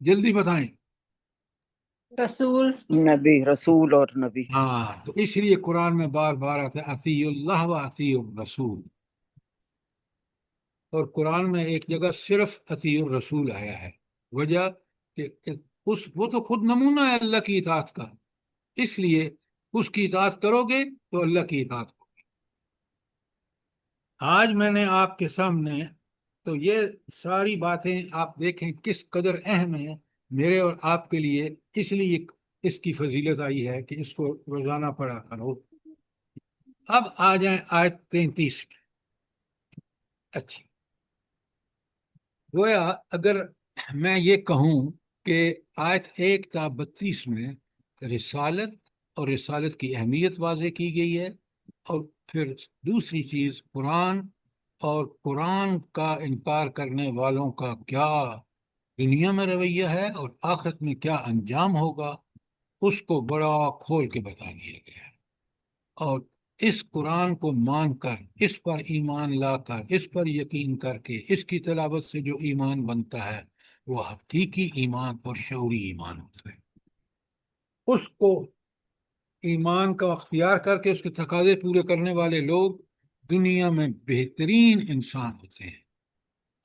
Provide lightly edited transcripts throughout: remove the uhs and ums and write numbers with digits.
جلدی بتائیں. رسول. نبی، رسول اور نبی. ہاں، تو اس لیے قرآن میں بار بار آتا ہے اطیع اللہ و اطیع الرسول، اور قرآن میں ایک جگہ صرف اطیع الرسول آیا ہے. وجہ کہ وہ تو خود نمونہ ہے اللہ کی اطاعت کا، اس لیے اس کی اطاعت کرو گے تو اللہ کی اطاعت ہوگی. آج میں نے آپ کے سامنے تو یہ ساری باتیں آپ دیکھیں کس قدر اہم ہیں میرے اور آپ کے لیے، اس لیے اس کی فضیلت آئی ہے کہ اس کو روزانہ پڑھا کرو. اب آ جائیں آیت 33 میں. اچھی گویا اگر میں یہ کہوں کہ آیت 1 تا 32 میں رسالت اور رسالت کی اہمیت واضح کی گئی ہے، اور پھر دوسری چیز قرآن اور قرآن کا انکار کرنے والوں کا کیا دنیا میں رویہ ہے اور آخرت میں کیا انجام ہوگا، اس کو بڑا کھول کے بتا دیا گیا ہے. اور اس قرآن کو مان کر، اس پر ایمان لا کر، اس پر یقین کر کے اس کی تلاوت سے جو ایمان بنتا ہے وہ حقیقی ایمان اور شعوری ایمان ہوتا ہے. اس کو ایمان کا اختیار کر کے اس کے تقاضے پورے کرنے والے لوگ دنیا میں بہترین انسان ہوتے ہیں،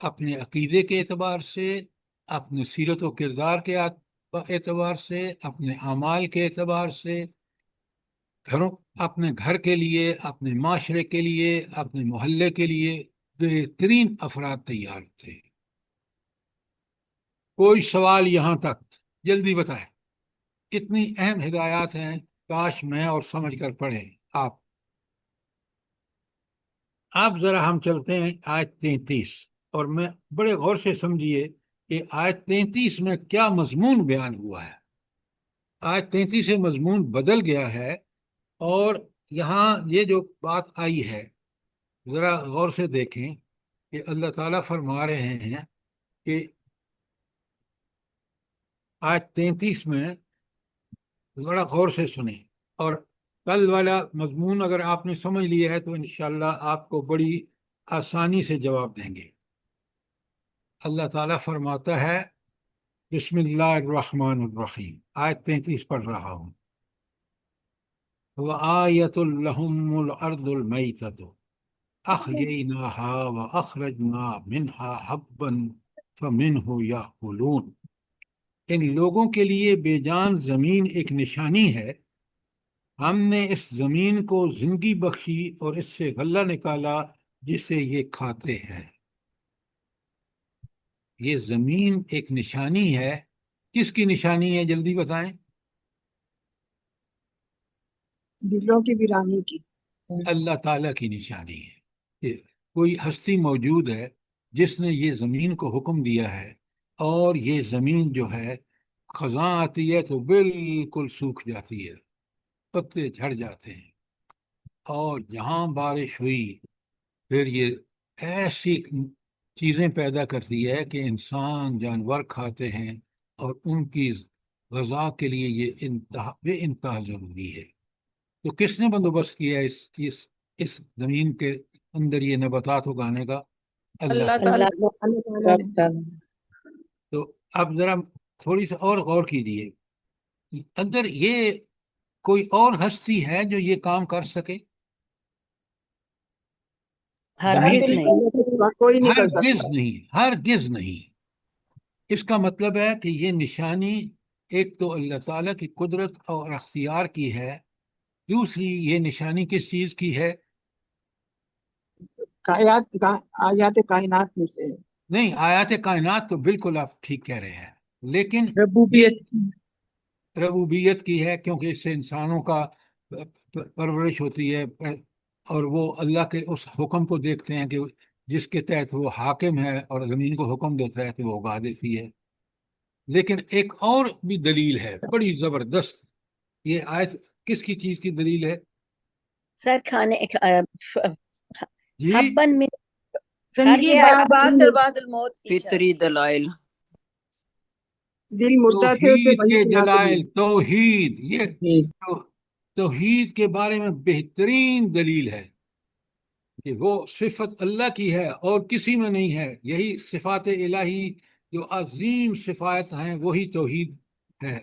اپنے عقیدے کے اعتبار سے، اپنے سیرت و کردار کے اعتبار سے، اپنے اعمال کے اعتبار سے، اپنے گھر کے لیے، اپنے معاشرے کے لیے، اپنے محلے کے لیے بہترین افراد تیار ہوتے ہیں. کوئی سوال یہاں تک؟ جلدی بتائیں. کتنی اہم ہدایات ہیں، کاش میں اور سمجھ کر پڑھیں آپ. اب ذرا ہم چلتے ہیں آیت 33، اور میں بڑے غور سے سمجھیے کہ آیت 33 میں کیا مضمون بیان ہوا ہے. آیت 33 سے مضمون بدل گیا ہے، اور یہاں یہ جو بات آئی ہے ذرا غور سے دیکھیں کہ اللہ تعالیٰ فرما رہے ہیں کہ آیت 33 میں ذرا غور سے سنیں، اور کل والا مضمون اگر آپ نے سمجھ لیا ہے تو انشاءاللہ آپ کو بڑی آسانی سے جواب دیں گے. اللہ تعالیٰ فرماتا ہے بسم اللہ الرحمن الرحیم. آیت 33 پڑھ رہا ہوں. وَآیَةٌ لَهُمُ الْأَرْضُ الْمَيْتَةُ أَحْيَيْنَاهَا وَأَخْرَجْنَا مِنْهَا حَبًّا فَمِنْهُ يَأْكُلُونَ. ان لوگوں کے لیے بے جان زمین ایک نشانی ہے، ہم نے اس زمین کو زندگی بخشی اور اس سے غلہ نکالا جس سے یہ کھاتے ہیں. یہ زمین ایک نشانی ہے. کس کی نشانی ہے جلدی بتائیں؟ دلوں کی ویرانی کی. اللہ تعالیٰ کی نشانی ہے کہ کوئی ہستی موجود ہے جس نے یہ زمین کو حکم دیا ہے، اور یہ زمین جو ہے خزاں آتی ہے تو بالکل سوکھ جاتی ہے، پتے جھڑ جاتے ہیں، اور جہاں بارش ہوئی پھر یہ ایسی چیزیں پیدا کرتی ہے کہ انسان جانور کھاتے ہیں، اور ان کی غذا کے لیے یہ بے انتہا ضروری ہے. تو کس نے بندوبست کیا ہے اس زمین کے اندر یہ نباتات اگانے کا؟ اللہ تعالیٰ. اللہ تعالیٰ نے. تو اب ذرا تھوڑی سی اور غور کیجیے، اگر یہ کوئی اور ہستی ہے جو یہ کام کر سکے؟ ہرگز نہیں، کوئی نہیں کر ہرگز سکتا. نہیں، ہرگز نہیں. اس کا مطلب ہے کہ یہ نشانی ایک تو اللہ تعالیٰ کی قدرت اور اختیار کی ہے، دوسری یہ نشانی کس چیز کی ہے؟ آیات کائنات میں سے. نہیں، آیات کائنات تو بالکل آپ ٹھیک کہہ رہے ہیں، لیکن ربوبیت ربوبیت کی ہے، کیونکہ اس سے انسانوں کا پرورش ہوتی ہے، اور وہ اللہ کے اس حکم کو دیکھتے ہیں کہ جس کے تحت وہ حاکم ہے اور زمین کو حکم دیتا ہے کہ وہ اگا دیتی ہے. لیکن ایک اور بھی دلیل ہے بڑی زبردست. یہ آیت کس کی چیز کی دلیل ہے سر کھانے جی؟ حبن میں زندگی بعد الموت کی فطری دلائل. دل مردہ تھے اسے توحید وحی کے کی نازل دلائل، ہوئی. توحید، یہ توحید کے بارے میں بہترین دلیل ہے کہ وہ صفت اللہ کی ہے اور کسی میں نہیں ہے. یہی صفات الہی جو عظیم صفات ہیں وہی توحید ہے۔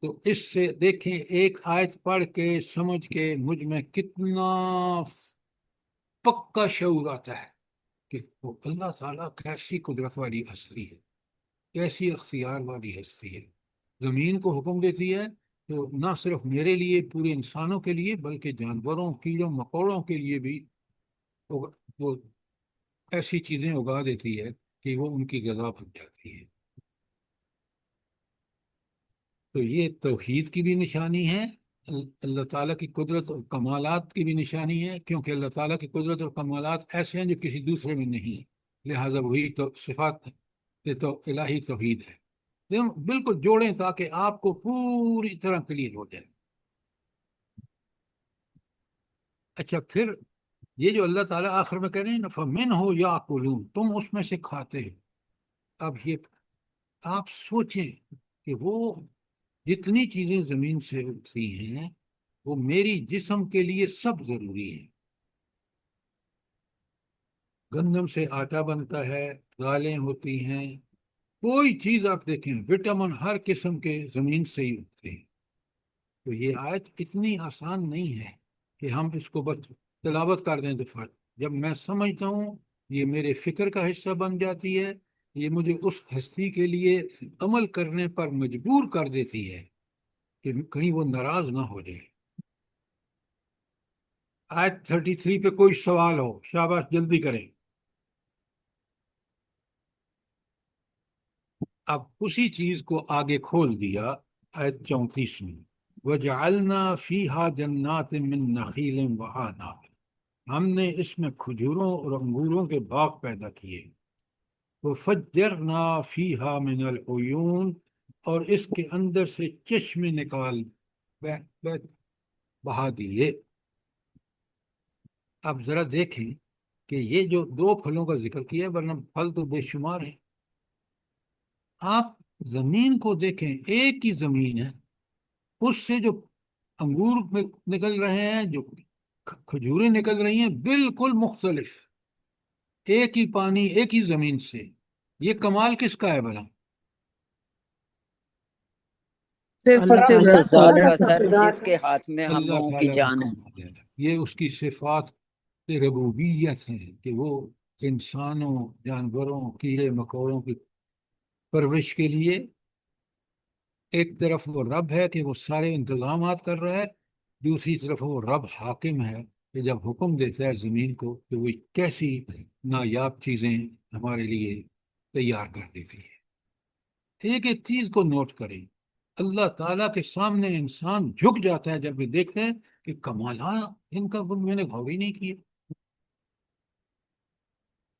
تو اس سے دیکھیں ایک آیت پڑھ کے سمجھ کے مجھ میں کتنا پکا شعور آتا ہے کہ وہ اللہ تعالیٰ کیسی قدرت والی ہستی ہے، کیسی اختیار والی ہستی ہے۔ زمین کو حکم دیتی ہے تو نہ صرف میرے لیے، پورے انسانوں کے لیے، بلکہ جانوروں، کیڑوں مکوڑوں کے لیے بھی وہ ایسی چیزیں اگا دیتی ہے کہ وہ ان کی غذا بن جاتی ہے۔ تو یہ توحید کی بھی نشانی ہے، اللہ تعالیٰ کی قدرت اور کمالات کی بھی نشانی ہے، کیونکہ اللہ تعالیٰ کی قدرت اور کمالات ایسے ہیں جو کسی دوسرے میں نہیں، لہذا وہی تو صفات تو الہی توحید ہے۔ بالکل جوڑیں تاکہ آپ کو پوری طرح کلیئر ہو جائے۔ اچھا، پھر یہ جو اللہ تعالیٰ آخر میں کہہ رہے ہیں نا فَمِنْهُ يَأْكُلُونَ، تم اس میں سے کھاتے ہیں۔ اب یہ آپ سوچیں کہ وہ جتنی چیزیں زمین سے اٹھتی ہیں وہ میری جسم کے لیے سب ضروری ہے۔ گندم سے آٹا بنتا ہے، دالیں ہوتی ہیں، کوئی چیز آپ دیکھیں، وٹامن ہر قسم کے زمین سے ہی اٹھتے ہیں۔ تو یہ آیت اتنی آسان نہیں ہے کہ ہم اس کو بس تلاوت کر دیں دفعہ۔ جب میں سمجھتا ہوں یہ میرے فکر کا حصہ بن جاتی ہے، یہ مجھے اس ہستی کے لیے عمل کرنے پر مجبور کر دیتی ہے کہ کہیں وہ ناراض نہ ہو جائے۔ آیت 33 پہ کوئی سوال ہو، شاباش جلدی کریں۔ اب اسی چیز کو آگے کھول دیا آیت 34 میں، وَجَعَلْنَا فِيهَا جَنَّاتٍ مِّن نَخِيلٍ وَأَعْنَابٍ، ہم نے اس میں کھجوروں اور انگوروں کے باغ پیدا کیے۔ وَفَجَّرْنَا فِيهَا مِنَ الْعُيُونِ، اور اس کے اندر سے چشمے نکال بہا دیے۔ اب ذرا دیکھیں کہ یہ جو دو پھلوں کا ذکر کیا، ورنہ پھل تو بے شمار ہیں۔ آپ زمین کو دیکھیں، ایک ہی زمین ہے، اس سے جو انگور نکل رہے ہیں، جو کھجوریں نکل رہی ہیں، بالکل مختلف، ایک ہی پانی، ایک ہی زمین سے۔ یہ کمال کس کا ہے بھلا؟ صرف اور اللہ صرف اس ذات کا اللہ سر کا جس کے ہاتھ میں ہم اللہ لوگوں کی تعالیٰ کا جان ہے۔ کمال ہے، یہ اس کی صفات ربوبیت ہے کہ وہ انسانوں، جانوروں، کیڑے مکوڑوں کی پرورش کے لیے ایک طرف وہ رب ہے کہ وہ سارے انتظامات کر رہا ہے، دوسری طرف وہ رب حاکم ہے کہ جب حکم دیتا ہے زمین کو تو وہ کیسی نایاب چیزیں ہمارے لیے تیار کر دیتی ہے۔ ایک ایک چیز کو نوٹ کریں، اللہ تعالیٰ کے سامنے انسان جھک جاتا ہے جب یہ دیکھتے ہیں کہ کمالات ان کا میں نے غور ہی نہیں کیا۔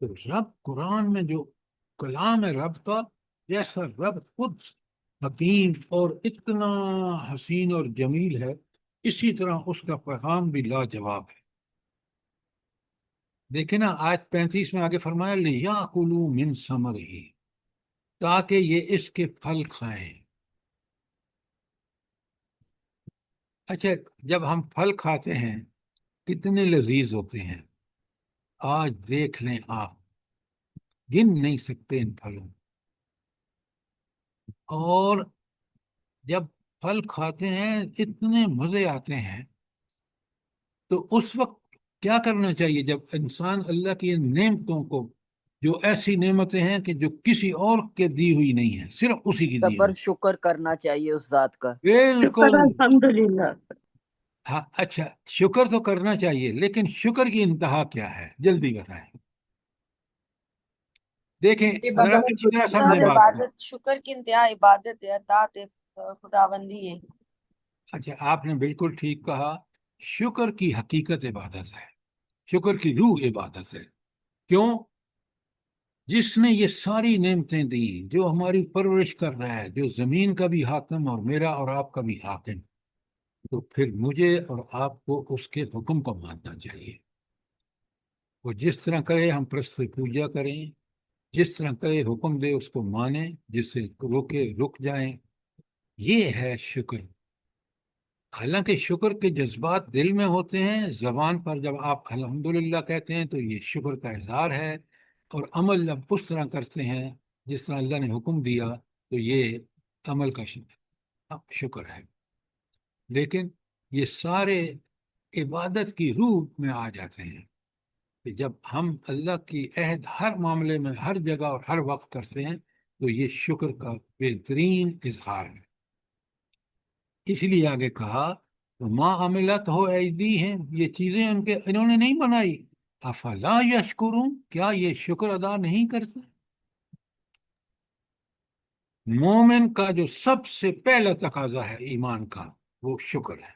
تو رب قرآن میں جو کلام ہے رب کا، جیسا رب خود حکیم اور اتنا حسین اور جمیل ہے، اسی طرح اس کا پیغام بھی لاجواب ہے۔ دیکھیں نا آیت 35 میں آگے فرمایا لِيَأْكُلُوا مِن ثَمَرِهِ، تاکہ یہ اس کے پھل کھائیں۔ اچھا، جب ہم پھل کھاتے ہیں کتنے لذیذ ہوتے ہیں، آج دیکھ لیں آپ، گن نہیں سکتے ان پھلوں۔ اور جب پھل کھاتے ہیں اتنے مزے آتے ہیں، تو اس وقت کیا کرنا چاہیے جب انسان اللہ کی ان نعمتوں کو، جو ایسی نعمتیں ہیں کہ جو کسی اور کے دی ہوئی نہیں ہیں، صرف اسی کی دی صبر ہوئی؟ شکر کرنا چاہیے اس ذات کا۔ بالکل۔ الحمدللہ۔ ہاں اچھا، شکر تو کرنا چاہیے، لیکن شکر کی انتہا کیا ہے؟ جلدی بتائیں۔ دیکھیں ذرا اچھی طرح سمجھیں بات کو۔ عبادت، شکر کی انتہا عبادت ہے، اطاعت خداوندی ہے۔ اچھا، آپ نے بالکل ٹھیک کہا، شکر کی حقیقت عبادت ہے، شکر کی روح عبادت ہے۔ کیوں؟ جس نے یہ ساری نعمتیں دی، جو ہماری پرورش کر رہا ہے، جو زمین کا بھی حاکم اور میرا اور آپ کا بھی حاکم، تو پھر مجھے اور آپ کو اس کے حکم کو ماننا چاہیے۔ وہ جس طرح کرے ہم پرست پوجا کریں، جس طرح کرے حکم دے اس کو مانیں، جس سے روکے رک جائیں۔ یہ ہے شکر۔ حالانکہ شکر کے جذبات دل میں ہوتے ہیں، زبان پر جب آپ الحمدللہ کہتے ہیں تو یہ شکر کا اظہار ہے، اور عمل جب اس طرح کرتے ہیں جس طرح اللہ نے حکم دیا، تو یہ عمل کا شکر ہے. لیکن یہ سارے عبادت کی روح میں آ جاتے ہیں کہ جب ہم اللہ کی عہد ہر معاملے میں ہر جگہ اور ہر وقت کرتے ہیں تو یہ شکر کا بہترین اظہار ہے. اس لیے آگے کہا ماں عملت ہو ایدی ہیں، یہ چیزیں انہوں نے نہیں بنائی. افلا یشکرون، کیا یہ شکر ادا نہیں کرتے؟ مومن کا جو سب سے پہلا تقاضا ہے ایمان کا وہ شکر ہے.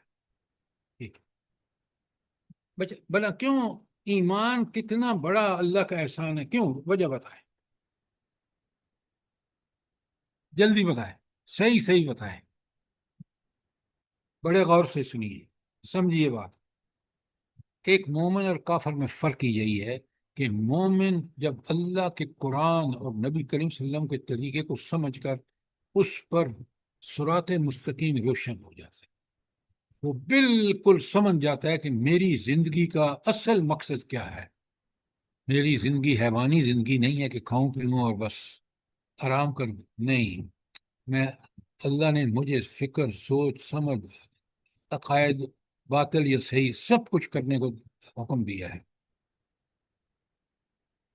ٹھیک ہے، بلا کیوں ایمان کتنا بڑا اللہ کا احسان ہے؟ کیوں؟ وجہ بتائیں، جلدی بتائیں، صحیح صحیح بتائیں، بڑے غور سے سنیے، سمجھیے بات. ایک مومن اور کافر میں فرق یہی ہے کہ مومن جب اللہ کے قرآن اور نبی کریم صلی اللہ علیہ وسلم کے طریقے کو سمجھ کر اس پر صراط مستقیم روشن ہو جاتا ہے، وہ بالکل سمجھ جاتا ہے کہ میری زندگی کا اصل مقصد کیا ہے. میری زندگی حیوانی زندگی نہیں ہے کہ کھاؤں پیوں اور بس آرام کروں. نہیں، میں اللہ نے مجھے فکر، سوچ، سمجھ، عقائد باطل یا صحیح سب کچھ کرنے کو حکم دیا ہے.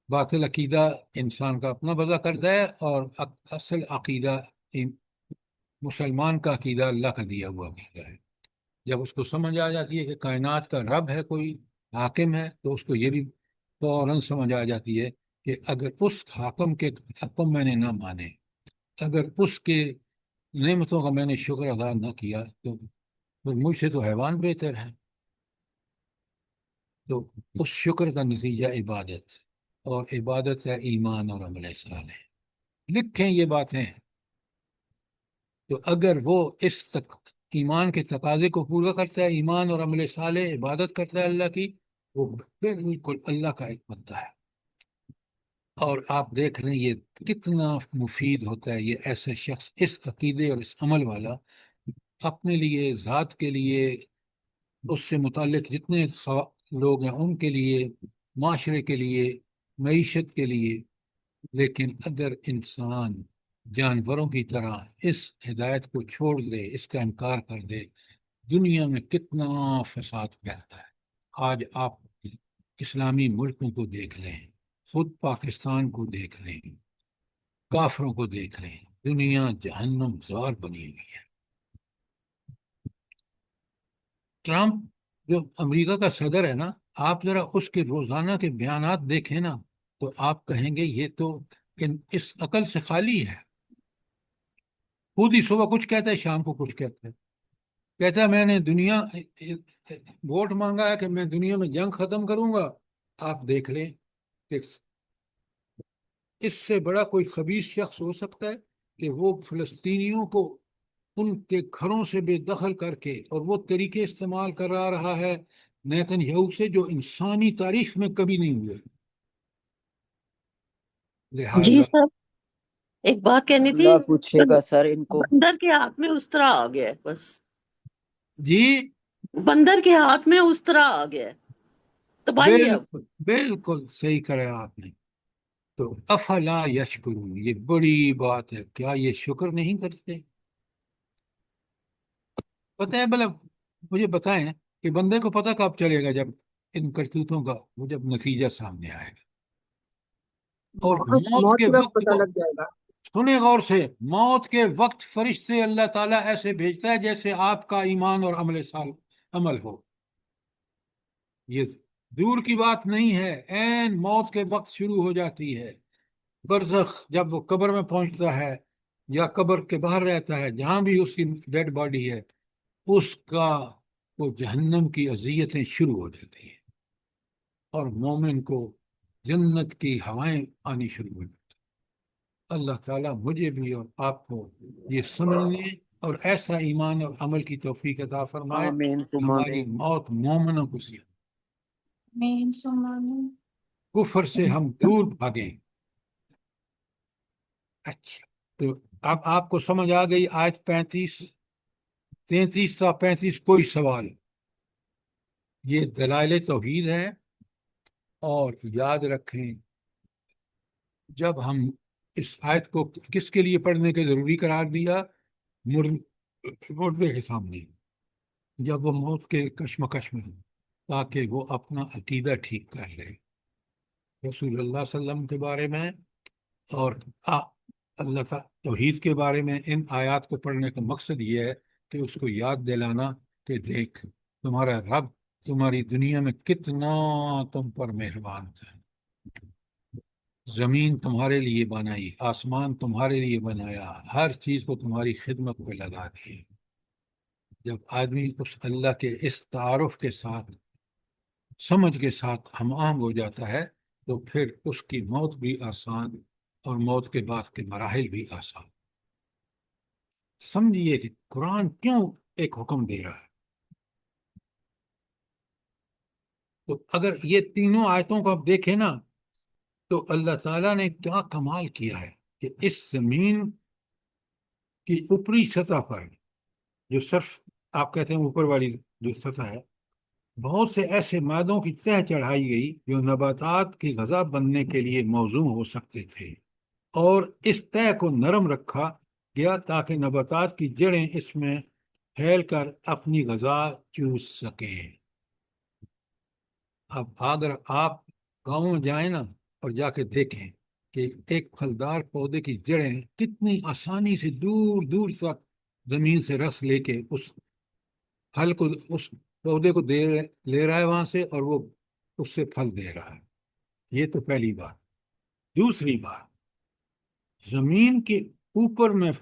باطل عقیدہ انسان کا اپنا وضع کرتا ہے، اور اصل عقیدہ مسلمان کا عقیدہ اللہ کا دیا ہوا عقیدہ ہے. جب اس کو سمجھ آ جاتی ہے کہ کائنات کا رب ہے، کوئی حاکم ہے، تو اس کو یہ بھی فوراً سمجھ آ جاتی ہے کہ اگر اس حاکم کے حکم میں نے نہ مانے، اگر اس کے نعمتوں کا میں نے شکر ادا نہ کیا، تو پھر مجھ سے تو حیوان بہتر ہے. تو اس شکر کا نتیجہ عبادت، اور عبادت ہے ایمان اور عمل صالح. لکھیں یہ باتیں. تو اگر وہ اس ایمان کے تقاضے کو پورا کرتا ہے، ایمان اور عمل صالح، عبادت کرتا ہے اللہ کی، وہ بالکل اللہ کا ایک بندہ ہے. اور آپ دیکھ لیں یہ کتنا مفید ہوتا ہے یہ ایسے شخص، اس عقیدے اور اس عمل والا، اپنے لیے، ذات کے لیے، اس سے متعلق جتنے لوگ ہیں ان کے لیے، معاشرے کے لیے، معیشت کے لیے. لیکن اگر انسان جانوروں کی طرح اس ہدایت کو چھوڑ دے، اس کا انکار کر دے، دنیا میں کتنا فساد پھیلتا ہے. آج آپ اسلامی ملکوں کو دیکھ لیں، خود پاکستان کو دیکھ لیں، کافروں کو دیکھ لیں، دنیا جہنم زار بنی ہوئی ہے. ٹرمپ جو امریکہ کا صدر ہے نا، آپ ذرا اس کے روزانہ کے بیانات دیکھیں نا، تو آپ کہیں گے یہ تو اس عقل سے خالی ہے. خود ہی صبح کچھ کہتا ہے، شام کو کچھ کہتا ہے. کہتا ہے میں نے ووٹ مانگا ہے کہ میں دنیا میں جنگ ختم کروں گا. آپ دیکھ لیں کہ اس سے بڑا کوئی خبیث شخص ہو سکتا ہے کہ وہ فلسطینیوں کو ان کے گھروں سے بے دخل کر کے، اور وہ طریقے استعمال کرا رہا ہے نیتن یاہو سے جو انسانی تاریخ میں کبھی نہیں ہوئے. جی لہذا سر، ایک بات کہنی تھی. اللہ پوچھے گا سر ان کو. بندر کے ہاتھ میں اس طرح آ گیا ہے، بس جی بندر کے ہاتھ میں اس طرح آ گیا ہے، تباہی ہے اب. بالکل بالکل صحیح کرا آپ نے. تو افلا یشکرون، یہ بڑی بات ہے. کیا یہ شکر نہیں کرتے؟ پتہ ہے بھلا مجھے بتائیں کہ بندے کو پتہ کب چلے گا؟ جب ان کرتوتوں کا وہ جب نتیجہ سامنے آئے گا. اور موت موت کے کے وقت وقت پتہ لگ جائے گا. سنیں غور سے، موت کے وقت فرشتے اللہ تعالیٰ ایسے بھیجتا ہے جیسے آپ کا ایمان اور عمل ہو. یہ دور کی بات نہیں ہے، عین موت کے وقت شروع ہو جاتی ہے. برزخ جب وہ قبر میں پہنچتا ہے یا قبر کے باہر رہتا ہے، جہاں بھی اس کی ڈیڈ باڈی ہے، اس کا وہ جہنم کی اذیتیں شروع ہو جاتی ہیں، اور مومن کو جنت کی ہوائیں آنی شروع ہو جاتی ہیں. اللہ تعالیٰ مجھے بھی اور آپ کو یہ سمجھنے اور ایسا ایمان اور عمل کی توفیق عطا فرمائے آمین کہ ثم ہماری آمین. موت مومنوں کو سی کفر سے ہم دور بھاگیں. اچھا، تو اب آپ کو سمجھ آ گئی آیت 33 تا 35. کوئی سوال؟ یہ دلائل توحید ہے. اور یاد رکھیں جب ہم اس آیت کو کس کے لیے پڑھنے کے ضروری قرار دیا؟ مردے کے سامنے جب وہ موت کے کشمکش میں ہو، تاکہ وہ اپنا عقیدہ ٹھیک کر لے رسول اللہ صلی اللہ علیہ وسلم کے بارے میں اور اللہ تعالیٰ توحید کے بارے میں۔ ان آیات کو پڑھنے کا مقصد یہ ہے کہ اس کو یاد دلانا کہ دیکھ تمہارا رب تمہاری دنیا میں کتنا تم پر مہربان تھا، زمین تمہارے لیے بنائی، آسمان تمہارے لیے بنایا، ہر چیز کو تمہاری خدمت پہ لگا دی۔ جب آدمی اس اللہ کے اس تعارف کے ساتھ سمجھ کے ساتھ ہم آہنگ ہو جاتا ہے تو پھر اس کی موت بھی آسان اور موت کے بعد کے مراحل بھی آسان۔ سمجھیے کہ قرآن کیوں ایک حکم دے رہا ہے۔ تو اگر یہ تینوں آیتوں کو آپ دیکھیں نا تو اللہ تعالیٰ نے کیا کمال کیا ہے کہ اس زمین کی اوپری سطح پر جو صرف آپ کہتے ہیں اوپر والی جو سطح ہے، بہت سے ایسے مادوں کی تہ چڑھائی گئی جو نباتات کی غذا بننے کے لیے موزوں ہو سکتے تھے، اور اس تہ کو نرم رکھا گیا تاکہ نباتات کی جڑیں اس میں پھیل کر اپنی غذا چوس سکیں۔ اب اگر آپ گاؤں میں جائیں نا اور جا کے دیکھیں کہ ایک پھلدار پودے کی جڑیں کتنی آسانی سے دور دور تک زمین سے رس لے کے اس پھل کو اس پودے کو لے رہا ہے وہاں سے، اور وہ اس سے پھل دے رہا ہے۔ یہ تو پہلی بات۔ دوسری بات، زمین کے اوپر میں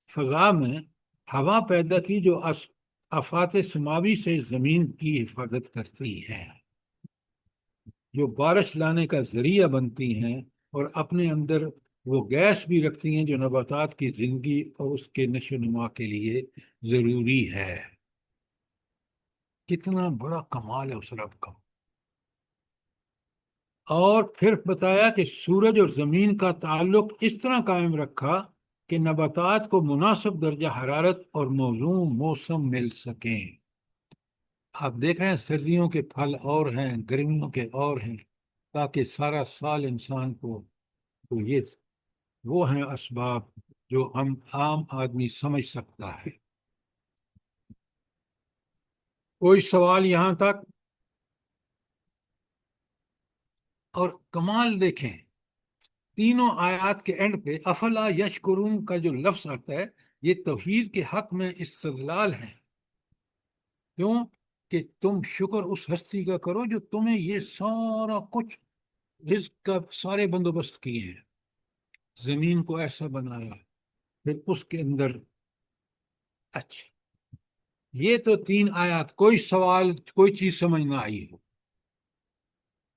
فضا میں ہوا پیدا کی جو آفات سماوی سے زمین کی حفاظت کرتی ہے، جو بارش لانے کا ذریعہ بنتی ہیں اور اپنے اندر وہ گیس بھی رکھتی ہیں جو نباتات کی زندگی اور اس کے نشو و نما کے لیے ضروری ہے۔ کتنا بڑا کمال ہے اس رب کا۔ اور پھر بتایا کہ سورج اور زمین کا تعلق اس طرح قائم رکھا کہ نباتات کو مناسب درجہ حرارت اور موزوں موسم مل سکیں۔ آپ دیکھ رہے ہیں سردیوں کے پھل اور ہیں، گرمیوں کے اور ہیں، تاکہ سارا سال انسان کو تو یہ وہ ہیں اسباب جو ہم عام آدمی سمجھ سکتا ہے۔ کوئی سوال یہاں تک؟ اور کمال دیکھیں، تینوں آیات کے اینڈ پہ افلا یشکرون کا جو لفظ آتا ہے، یہ توحید کے حق میں استدلال ہے۔ کیوں کہ تم شکر اس ہستی کا کرو جو تمہیں یہ سارا کچھ رزق کا سارے بندوبست کیے ہیں، زمین کو ایسا بنایا، پھر اس کے اندر۔ اچھا، یہ تو تین آیات، کوئی سوال کوئی چیز سمجھ نہ آئی ہو،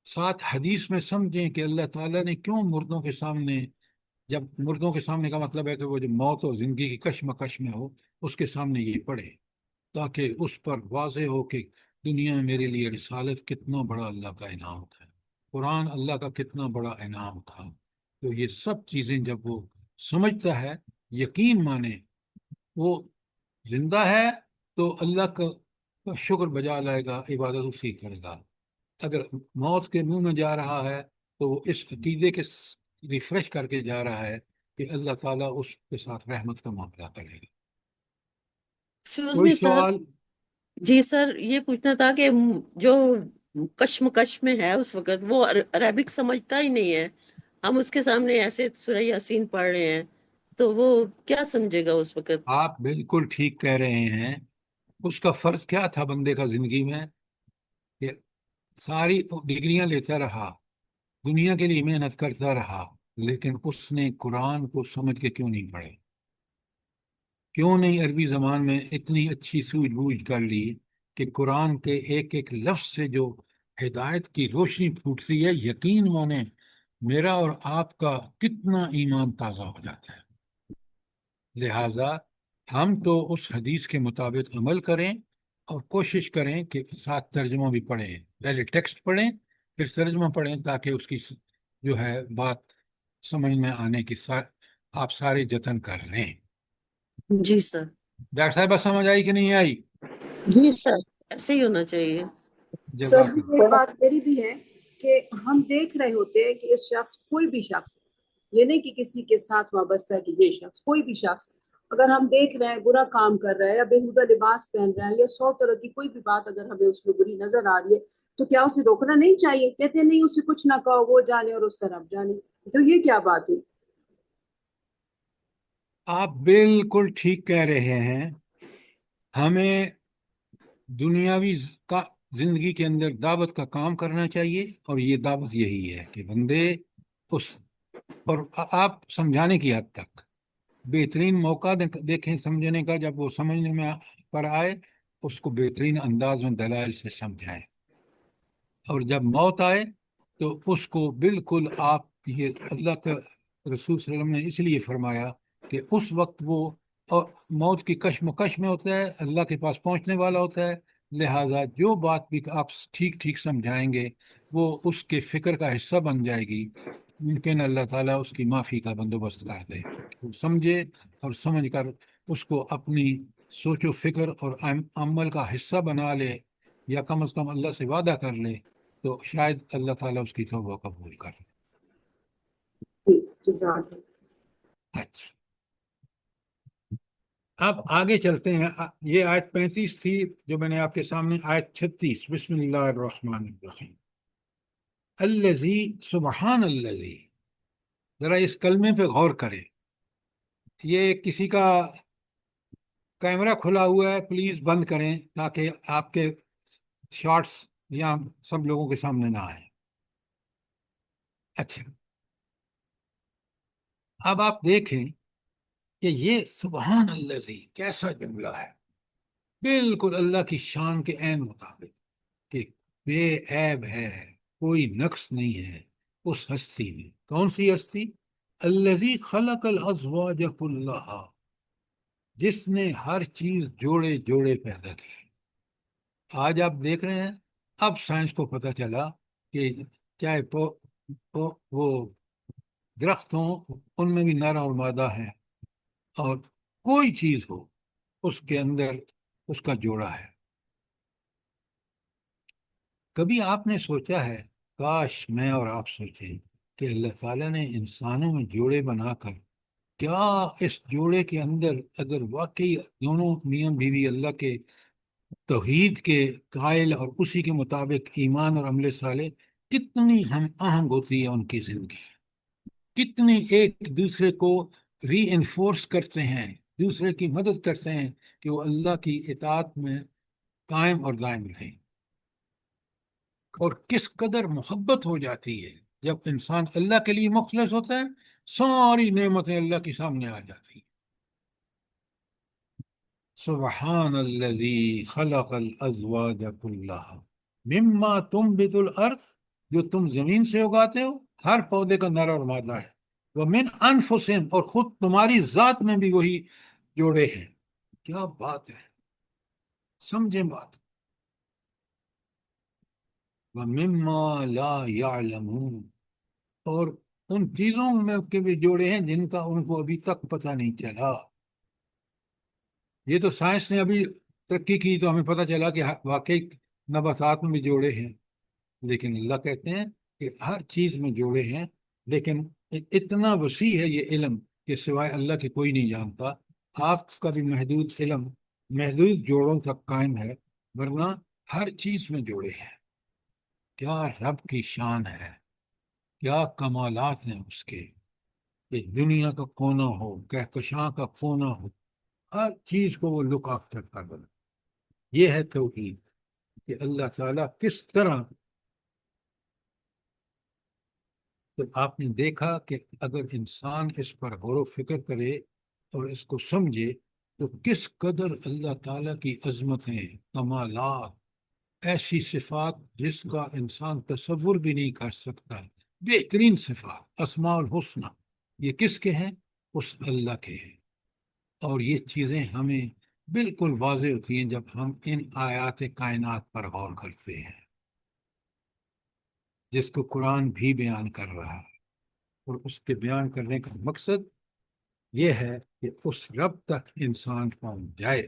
ساتھ حدیث میں سمجھیں کہ اللہ تعالیٰ نے کیوں مردوں کے سامنے، جب مردوں کے سامنے کا مطلب ہے کہ وہ جو موت اور زندگی کی کشمکش میں ہو، اس کے سامنے یہ پڑھے تاکہ اس پر واضح ہو کہ دنیا میں میرے لیے رسالت کتنا بڑا اللہ کا انعام تھا، قرآن اللہ کا کتنا بڑا انعام تھا۔ تو یہ سب چیزیں جب وہ سمجھتا ہے، یقین مانے، وہ زندہ ہے تو اللہ کا شکر بجا لائے گا، عبادت اسی کرے گا۔ اگر موت کے منہ میں جا رہا ہے تو وہ اس عقیدے کے ریفریش کر کے جا رہا ہے کہ اللہ تعالیٰ اس کے ساتھ رحمت کا معاملہ کرے گا۔ ایکسکیوز کوئی می سر، سوال؟ جی سر، یہ پوچھنا تھا کہ جو کشمکش میں ہے اس وقت وہ عربک سمجھتا ہی نہیں ہے، ہم اس کے سامنے ایسے سورہ یاسین پڑھ رہے ہیں تو وہ کیا سمجھے گا اس وقت؟ آپ بالکل ٹھیک کہہ رہے ہیں۔ اس کا فرض کیا تھا بندے کا زندگی میں؟ کہ ساری ڈگریاں لیتا رہا، دنیا کے لیے محنت کرتا رہا، لیکن اس نے قرآن کو سمجھ کے کیوں نہیں پڑھے؟ کیوں نہیں عربی زبان میں اتنی اچھی سوجھ بوجھ کر لی کہ قرآن کے ایک ایک لفظ سے جو ہدایت کی روشنی پھوٹتی ہے، یقین مانے میرا اور آپ کا کتنا ایمان تازہ ہو جاتا ہے۔ لہٰذا ہم تو اس حدیث کے مطابق عمل کریں اور کوشش کریں کہ ساتھ ترجمہ بھی پڑھیں، پہلے ٹیکسٹ پڑھیں پھر ترجمہ پڑھیں تاکہ اس کی جو ہے بات سمجھ میں آنے کی آپ سارے جتن کر لیں۔ جی سر۔ ڈاکٹر صاحبہ سمجھ آئی کہ نہیں آئی؟ جی سر، ایسے ہی ہونا چاہیے۔ سر جزاک جی اللہ۔ ایک بات میری بھی ہے کہ ہم دیکھ رہے ہوتے ہیں کہ اس شخص، کوئی بھی شخص یہ نہیں کہ کسی کے ساتھ وابستہ ہے کہ یہ شخص، کوئی بھی شخص اگر ہم دیکھ رہے ہیں برا کام کر رہا ہے یا بےہودہ لباس پہن رہا ہے یا 100 طرح کی کوئی بھی بات اگر ہمیں اس میں بری نظر آ رہی ہے تو کیا اسے روکنا نہیں چاہیے؟ کہتے نہیں اسے کچھ نہ کہو، وہ جانے اور اس کا رب جانے. تو یہ کیا بات ہوئی؟ آپ بالکل ٹھیک کہہ رہے ہیں. ہمیں دنیاوی کا زندگی کے اندر دعوت کا کام کرنا چاہیے، اور یہ دعوت یہی ہے کہ بندے اس اور آپ سمجھانے کی حد تک بہترین موقع دیکھیں سمجھنے کا، جب وہ سمجھنے میں پر آئے اس کو بہترین انداز میں دلائل سے سمجھائیں، اور جب موت آئے تو اس کو بالکل آپ یہ اللہ کا رسول صلی اللہ علیہ وسلم نے اس لیے فرمایا کہ اس وقت وہ اور موت کی کشمکش میں ہوتا ہے، اللہ کے پاس پہنچنے والا ہوتا ہے، لہٰذا جو بات بھی آپ ٹھیک ٹھیک سمجھائیں گے وہ اس کے فکر کا حصہ بن جائے گی. ممکن اللہ تعالیٰ اس کی معافی کا بندوبست کر دے، وہ سمجھے اور سمجھ کر اس کو اپنی سوچ و فکر اور عمل کا حصہ بنا لے، یا کم از کم اللہ سے وعدہ کر لے، تو شاید اللہ تعالیٰ اس کی توبہ قبول کر لے. ٹھیک، جزاک اللہ. اچھا، اب آگے چلتے ہیں. یہ آیت 35 تھی جو میں نے آپ کے سامنے. آیت 36، بسم اللہ الرحمن الرحیم. الذی، سبحان الذی. ذرا اس کلمے پہ غور کریں. یہ کسی کا کیمرہ کھلا ہوا ہے، پلیز بند کریں تاکہ آپ کے شارٹس یا سب لوگوں کے سامنے نہ آئے. اچھا، اب آپ دیکھیں کہ یہ سبحان الذی کیسا جملہ ہے، بالکل اللہ کی شان کے عین مطابق، کہ بے عیب ہے، کوئی نقص نہیں ہے اس ہستی میں. کون سی ہستی؟ الذی خلق الازواج کلھا، جس نے ہر چیز جوڑے جوڑے پیدا کی. آج آپ دیکھ رہے ہیں، اب سائنس کو پتہ چلا کہ چاہے وہ درخت ہوں ان میں بھی نر اور مادہ ہے، اور کوئی چیز ہو اس کے اندر اس کا جوڑا ہے. کبھی آپ نے سوچا ہے، کاش میں اور آپ سوچیں کہ اللہ تعالیٰ نے انسانوں میں جوڑے بنا کر، کیا اس جوڑے کے اندر اگر واقعی دونوں میاں بیوی اللہ کے توحید کے قائل اور اسی کے مطابق ایمان اور عمل صالح، کتنی ہم آہنگ ہوتی ہے ان کی زندگی، کتنی ایک دوسرے کو ری انفورس کرتے ہیں، دوسرے کی مدد کرتے ہیں کہ وہ اللہ کی اطاعت میں قائم اور دائم رہیں. اور کس قدر محبت ہو جاتی ہے جب انسان اللہ کے لیے مخلص ہوتا ہے، ساری نعمتیں اللہ کے سامنے آ جاتی ہیں. سبحان الذی خلق الازواج کلھا مما تنبت الارض، جو تم زمین سے اگاتے ہو، ہر پودے کا نر اور مادہ ہے. ومن انفسہم، اور خود تمہاری ذات میں بھی وہی جوڑے ہیں. کیا بات ہے، سمجھیں بات. وَمِمَّا لَا يَعْلَمُونَ، اور ان چیزوں میں کے بھی جوڑے ہیں جن کا ان کو ابھی تک پتہ نہیں چلا. یہ تو سائنس نے ابھی ترقی کی تو ہمیں پتہ چلا کہ واقعی نباتات میں بھی جوڑے ہیں، لیکن اللہ کہتے ہیں کہ ہر چیز میں جوڑے ہیں. لیکن اتنا وسیع ہے یہ علم کہ سوائے اللہ کے کوئی نہیں جانتا. آپ کا بھی محدود علم محدود جوڑوں تک قائم ہے، ورنہ ہر چیز میں جوڑے ہیں. کیا رب کی شان ہے، کیا کمالات ہیں اس کے. کہ دنیا کا کونا ہو، کہکشاں کا کونا ہو، ہر چیز کو وہ لک آفٹر کر رہا ہے. یہ ہے توحید، کہ اللہ تعالیٰ کس طرح. تو آپ نے دیکھا کہ اگر انسان اس پر غور و فکر کرے اور اس کو سمجھے تو کس قدر اللہ تعالیٰ کی عظمتیں، کمالات، ایسی صفات جس کا انسان تصور بھی نہیں کر سکتا، بہترین صفات، اسماء الحسنہ، یہ کس کے ہیں؟ اس اللہ کے ہیں. اور یہ چیزیں ہمیں بالکل واضح ہوتی ہیں جب ہم ان آیات کائنات پر غور کرتے ہیں، جس کو قرآن بھی بیان کر رہا ہے. اور اس کے بیان کرنے کا مقصد یہ ہے کہ اس رب تک انسان پہنچ جائے،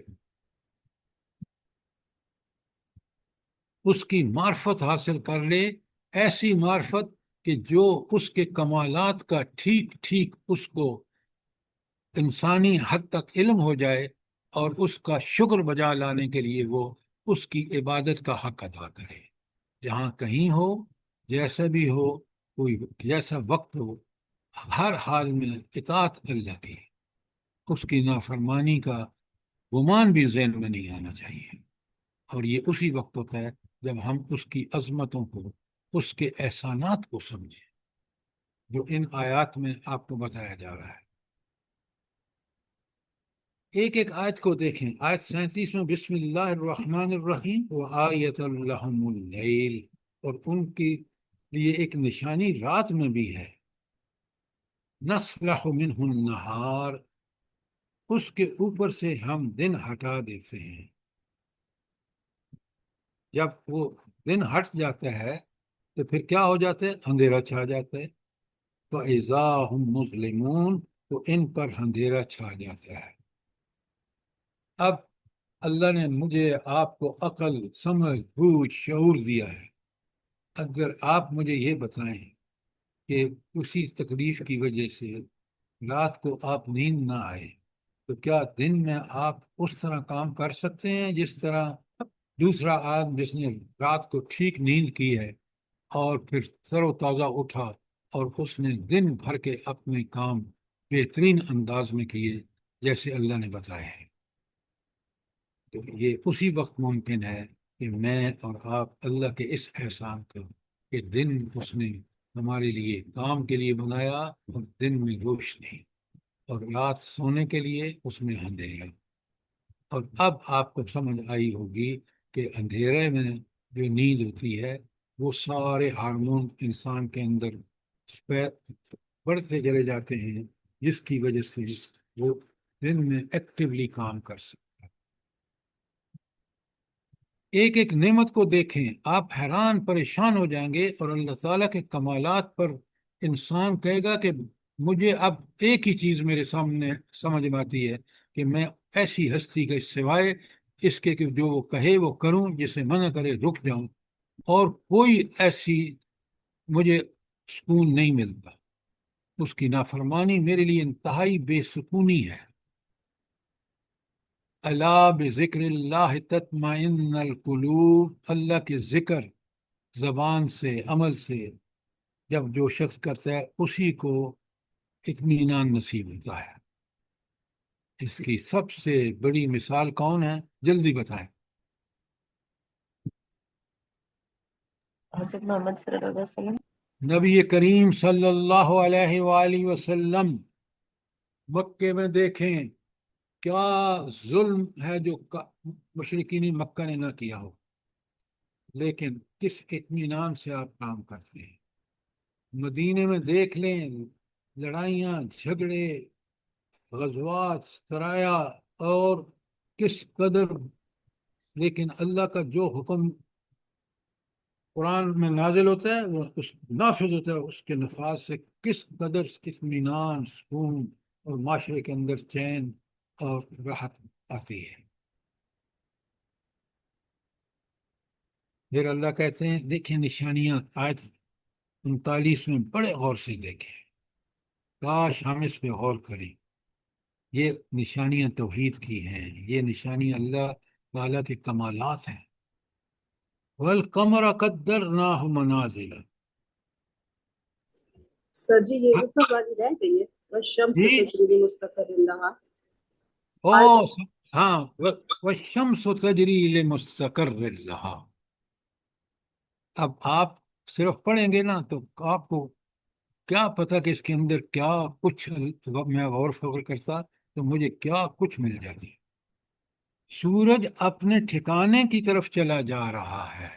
اس کی معرفت حاصل کر لے، ایسی معرفت کہ جو اس کے کمالات کا ٹھیک ٹھیک اس کو انسانی حد تک علم ہو جائے اور اس کا شکر بجا لانے کے لیے وہ اس کی عبادت کا حق ادا کرے، جہاں کہیں ہو، جیسا بھی ہو، کوئی جیسا وقت ہو، ہر حال میں اطاعت اللہ کی، اس کی نافرمانی کا گمان بھی ذہن میں نہیں آنا چاہیے۔ اور یہ اسی وقت ہوتا ہے جب ہم اس کی عظمتوں کو، اس کے احسانات کو سمجھیں، جو ان آیات میں آپ کو بتایا جا رہا ہے۔ ایک ایک آیت کو دیکھیں۔ آیت 37 میں بسم اللہ الرحمن الرحیم وآیۃ لہم اللیل، اور ان کے لیے ایک نشانی رات میں بھی ہے، نصلح منہ النہار، اس کے اوپر سے ہم دن ہٹا دیتے ہیں۔ جب وہ دن ہٹ جاتا ہے تو پھر کیا ہو جاتا ہے؟ اندھیرا چھا جاتا ہے۔ فَإِذَا هُمْ مُظْلِمُونَ، تو ان پر اندھیرا چھا جاتا ہے۔ اب اللہ نے مجھے آپ کو عقل، سمجھ، بوجھ، شعور دیا ہے۔ اگر آپ مجھے یہ بتائیں کہ اسی تکلیف کی وجہ سے رات کو آپ نیند نہ آئے، تو کیا دن میں آپ اس طرح کام کر سکتے ہیں جس طرح دوسرا آدمی جس نے رات کو ٹھیک نیند کی ہے اور پھر تر و تازہ اٹھا اور اس نے دن بھر کے اپنے کام بہترین انداز میں کیے جیسے اللہ نے بتایا ہے؟ تو یہ اسی وقت ممکن ہے کہ میں اور آپ اللہ کے اس احسان کو کہ دن اس نے ہمارے لیے کام کے لیے بنایا اور دن میں روشنی، اور رات سونے کے لیے اس میں اندھیرا۔ اور اب آپ کو سمجھ آئی ہوگی کہ اندھیرے میں جو نیند ہوتی ہے وہ سارے ہارمون انسان کے اندر بڑھتے چلے جاتے ہیں، جس کی وجہ سے وہ دن میں ایکٹیولی کام کر سکتے۔ ایک ایک نعمت کو دیکھیں، آپ حیران پریشان ہو جائیں گے، اور اللہ تعالیٰ کے کمالات پر انسان کہے گا کہ مجھے اب ایک ہی چیز میرے سامنے سمجھ میں آتی ہے کہ میں ایسی ہستی کے سوائے اس کے کہ جو وہ کہے وہ کروں، جسے منع کرے رک جاؤں، اور کوئی ایسی مجھے سکون نہیں ملتا۔ اس کی نافرمانی میرے لیے انتہائی بے سکونی ہے۔ الا بذکر اللہ تطمئن القلوب، اللہ کے ذکر زبان سے، عمل سے جب جو شخص کرتا ہے اسی کو اطمینان نصیب ہوتا ہے۔ اس کی سب سے بڑی مثال کون ہے؟ جلدی بتائیں۔ حضرت محمد صلی اللہ علیہ وسلم۔ نبی کریم صلی اللہ علیہ وآلہ وسلم۔ مکے میں دیکھیں کیا ظلم ہے جو مشرکین مکہ نے نہ کیا ہو، لیکن کس اطمینان سے آپ کام کرتے ہیں۔ مدینے میں دیکھ لیں لڑائیاں، جھگڑے، غزوات، سرایا، اور کس قدر، لیکن اللہ کا جو حکم قرآن میں نازل ہوتا ہے وہ اس نافذ ہوتا ہے، اس کے نفاذ سے کس قدر اطمینان، سکون اور معاشرے کے اندر چین اور راحت آتی ہے۔ پھر اللہ کہتے ہیں دیکھیں نشانیاں، آیت 39 میں بڑے غور سے دیکھیں، کاش ہم اس پہ غور کریں۔ یہ نشانیاں توحید کی ہیں، یہ نشانیاں اللہ تعالیٰ کے کمالات ہیں۔ وَالْقَمَرَ قَدَّرْنَاهُ مَنَازِلَ۔ سر جی یہ اوپر والی رہ گئی ہے، والشمس جی، تجری لمستقر لہا۔ ہاں، وَالشَّمْسُ تَجْرِي لِمُسْتَقَرٍّ لَهَا۔ اب آپ صرف پڑھیں گے نا تو آپ کو کیا پتہ کہ اس کے اندر کیا کچھ، میں غور فکر کرتا تو مجھے کیا کچھ مل جاتی۔ سورج اپنے ٹھکانے کی طرف چلا جا رہا ہے۔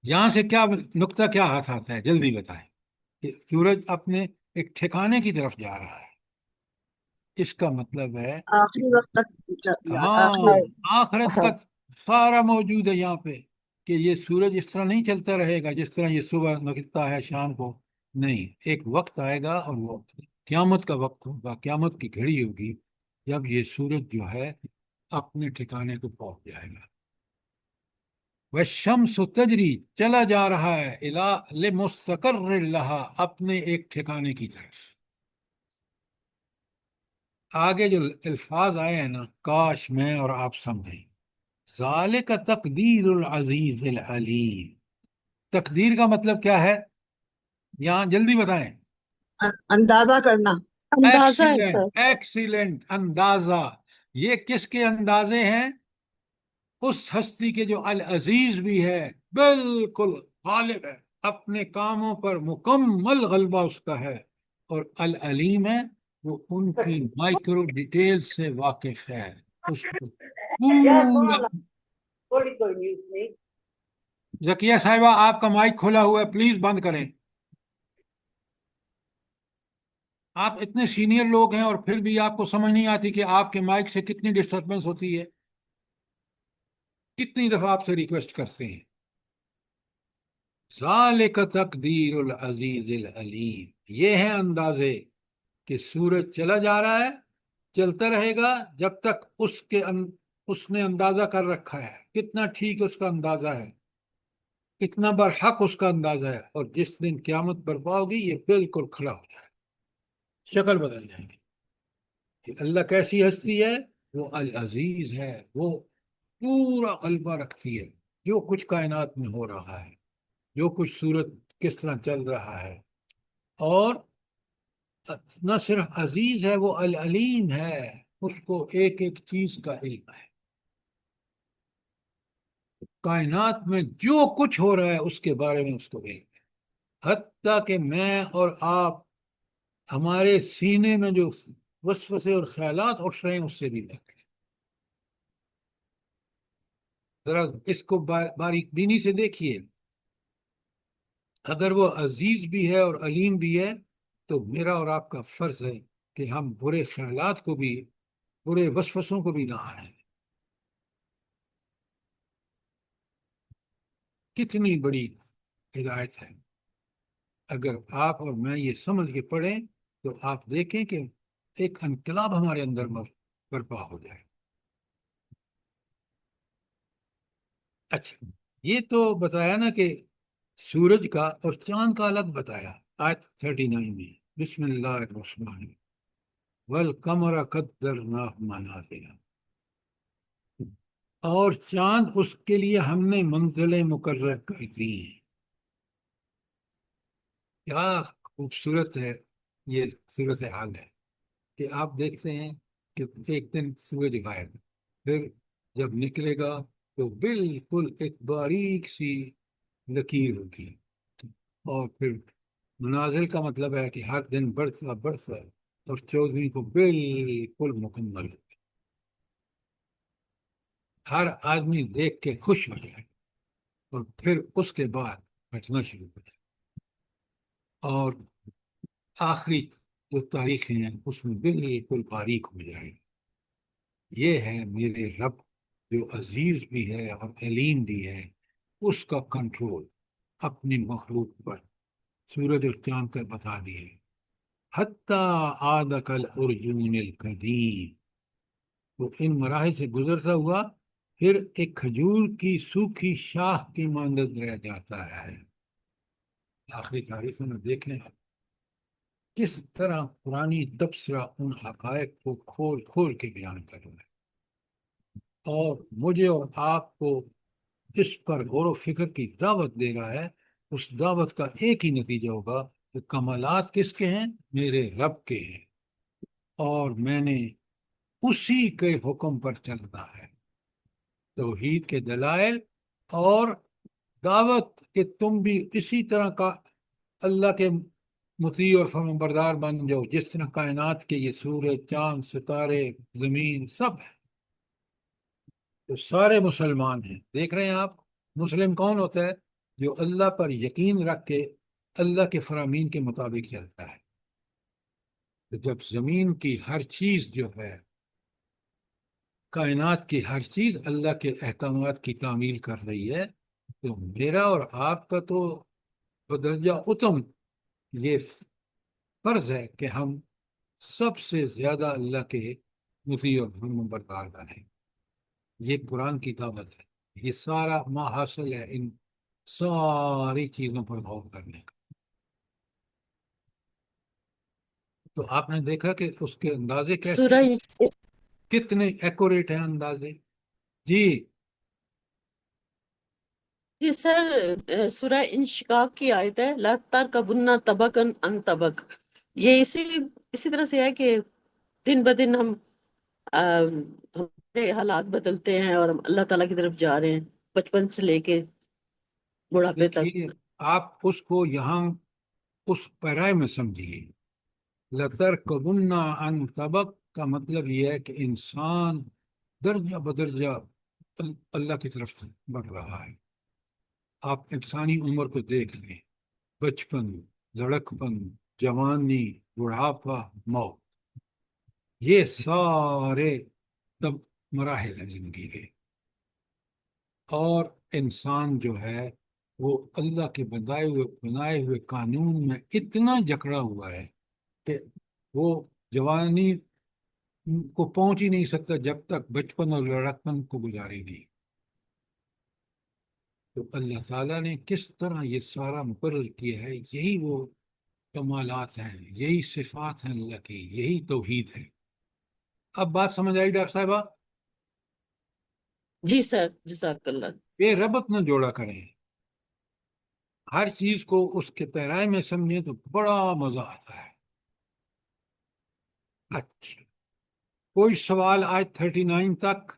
یہاں سے کیا نقطہ کیا ہاتھ آتا ہے؟ جلدی بتائیں کہ سورج اپنے ایک ٹھکانے کی طرف جا رہا ہے۔ اس کا مطلب ہے آخری وقت تک ہاں، آخرت کا سارا موجود ہے یہاں پہ، کہ یہ سورج اس طرح نہیں چلتا رہے گا جس طرح یہ صبح نکلتا ہے شام کو، نہیں، ایک وقت آئے گا اور وہ قیامت کا وقت ہوگا، قیامت کی گھڑی ہوگی جب یہ سورج جو ہے اپنے ٹھکانے کو پہنچ جائے گا۔ والشمس تجری چلا جا رہا ہے الی لمستقر لہا اپنے ایک ٹھکانے کی طرف. آگے جو الفاظ آئے ہیں نا کاش میں اور آپ سمجھیں. ذالک تقدیر العزیز العلیم. تقدیر کا مطلب کیا ہے یہاں جلدی بتائیں. اندازہ کرنا. اندازہ ہے ایکسیلنٹ سر. ایکسیلنٹ اندازہ. یہ کس کے اندازے ہیں؟ اس ہستی کے جو العزیز بھی ہے، بالکل غالب ہے، اپنے کاموں پر مکمل غلبہ اس کا ہے، اور العلیم ہے، وہ ان کی مائکرو ڈیٹیل سے واقف ہے. اس کو پورا. ذکیہ صاحبہ آپ کا مائک کھلا ہوا ہے، پلیز بند کریں. آپ اتنے سینئر لوگ ہیں اور پھر بھی آپ کو سمجھ نہیں آتی کہ آپ کے مائک سے کتنی ڈسٹربنس ہوتی ہے. کتنی دفعہ آپ سے ریکویسٹ کرتے ہیں. ذالک تقدیر العزیز العلیم. یہ ہے اندازے کہ سورج چلا جا رہا ہے، چلتا رہے گا جب تک اس نے اندازہ کر رکھا ہے کتنا ٹھیک اس کا اندازہ ہے، کتنا برحق اس کا اندازہ ہے، اور جس دن قیامت برپا ہوگی یہ بالکل کھڑا ہو جائے، شکل بدل جائے گی. کہ اللہ کیسی ہستی ہے؟ وہ العزیز ہے، وہ پورا غلبہ رکھتی ہے جو کچھ کائنات میں ہو رہا ہے، جو کچھ صورت کس طرح چل رہا ہے. اور نہ صرف عزیز ہے، وہ العلیم ہے، اس کو ایک ایک چیز کا علم ہے. کائنات میں جو کچھ ہو رہا ہے اس کے بارے میں اس کو علم ہے. حتیٰ کہ میں اور آپ، ہمارے سینے میں جو وسوسے اور خیالات اٹھ رہے ہیں اس سے بھی واقف ہے. ذرا اس کو باریک بینی سے دیکھیے. اگر وہ عزیز بھی ہے اور علیم بھی ہے تو میرا اور آپ کا فرض ہے کہ ہم برے خیالات کو بھی، برے وسوسوں کو بھی نہ آنے دیں. کتنی بڑی ہدایت ہے. اگر آپ اور میں یہ سمجھ کے پڑھیں تو آپ دیکھیں کہ ایک انقلاب ہمارے اندر برپا ہو جائے. اچھا، یہ تو بتایا نا کہ سورج کا اور چاند کا الگ بتایا. آیت 39 میں بسم اللہ الرحمن الرحیم والقمر قدرناہ منازل. اور چاند اس کے لیے ہم نے منزلیں مقرر کر دی ہیں. کیا خوبصورت ہے یہ صورت حال ہے کہ آپ دیکھتے ہیں کہ ایک دن سورج غائب، پھر جب نکلے گا تو بالکل ایک باریک سی لکیر ہوگی، اور پھر منازل کا مطلب ہے کہ ہر دن بڑھتا بڑھتا اور 14ویں کو بالکل مکمل ہوگی. ہر آدمی دیکھ کے خوش ہو جائے اور پھر اس کے بعد گھٹنا شروع ہو جائے. اور آخری جو تاریخیں ہیں اس میں بالکل باریک ہو جائے. یہ ہے میرے رب جو عزیز بھی ہے اور علیم بھی ہے، اس کا کنٹرول اپنی مخلوق پر. سورج اور چاند کا بتا دیے. حتیٰ عاد کالعرجون القدیم. تو ان مراحل سے گزرتا ہوا پھر ایک کھجور کی سوکھی شاخ کی مانند رہ جاتا ہے. آخری تاریخ میں دیکھیں کس طرح پرانی تبصرہ ان حقائق کو کھول کھول کے بیان کر رہا ہے، اور مجھے اور آپ کو اس پر غور و فکر کی دعوت دے رہا ہے. اس دعوت کا ایک ہی نتیجہ ہوگا کہ کمالات کس کے ہیں؟ میرے رب کے ہیں، اور میں نے اسی کے حکم پر چلنا ہے. توحید کے دلائل اور دعوت کہ تم بھی اسی طرح کا اللہ کے مطیع اور فرمانبردار بن جاؤ جس طرح کائنات کے یہ سورج، چاند، ستارے، زمین سب ہے. تو سارے مسلمان ہیں. دیکھ رہے ہیں آپ، مسلم کون ہوتا ہے؟ جو اللہ پر یقین رکھ کے اللہ کے فرامین کے مطابق چلتا ہے. تو جب زمین کی ہر چیز جو ہے، کائنات کی ہر چیز اللہ کے احکامات کی تعمیل کر رہی ہے، تو میرا اور آپ کا تو بدرجہ اتم یہ فرض ہے کہ ہم سب سے زیادہ اللہ کے مطیع اور فرمانبردار بنیں. یہ قرآن کی دعوت ہے. یہ سارا ما حاصل ہے ان ساری چیزوں پر غور کرنے کا. تو آپ نے دیکھا کہ اس کے اندازے کیسے سورہ کتنے ایکوریٹ ہیں اندازے. جی جی سر، سورہ انشقاق کی آیت ہے لا ترکبن طبقا عن طبق. یہ اسی طرح سے ہے کہ دن بدن ہمارے حالات بدلتے ہیں اور ہم اللہ تعالیٰ کی طرف جا رہے ہیں بچپن سے لے کے بڑھاپے تک. دیکھیے، آپ اس کو یہاں اس پیرائے میں سمجھیے. لَتَرْكَبُنَّ عَنْ طَبَقٍ کا مطلب یہ ہے کہ انسان درجہ بدرجہ اللہ کی طرف بڑھ رہا ہے. آپ انسانی عمر کو دیکھ لیں، بچپن، لڑکپن، جوانی، بڑھاپا، موت، یہ سارے تب مراحل ہیں زندگی کے. اور انسان جو ہے وہ اللہ کے بنائے ہوئے قانون میں اتنا جکڑا ہوا ہے کہ وہ جوانی کو پہنچ ہی نہیں سکتا جب تک بچپن اور لڑکپن کو گزارے گی. تو اللہ تعالیٰ نے کس طرح یہ سارا مقرر کیا ہے، یہی وہ کمالات ہیں، یہی صفات ہیں اللہ کی، یہی توحید ہے. اب بات سمجھ آئی ڈاکٹر صاحبہ؟ جی سر، جزاک اللہ. یہ ربط نہ جوڑا کریں، ہر چیز کو اس کے پیرائے میں سمجھیں تو بڑا مزہ آتا ہے. اچھا، کوئی سوال آج 39 تک؟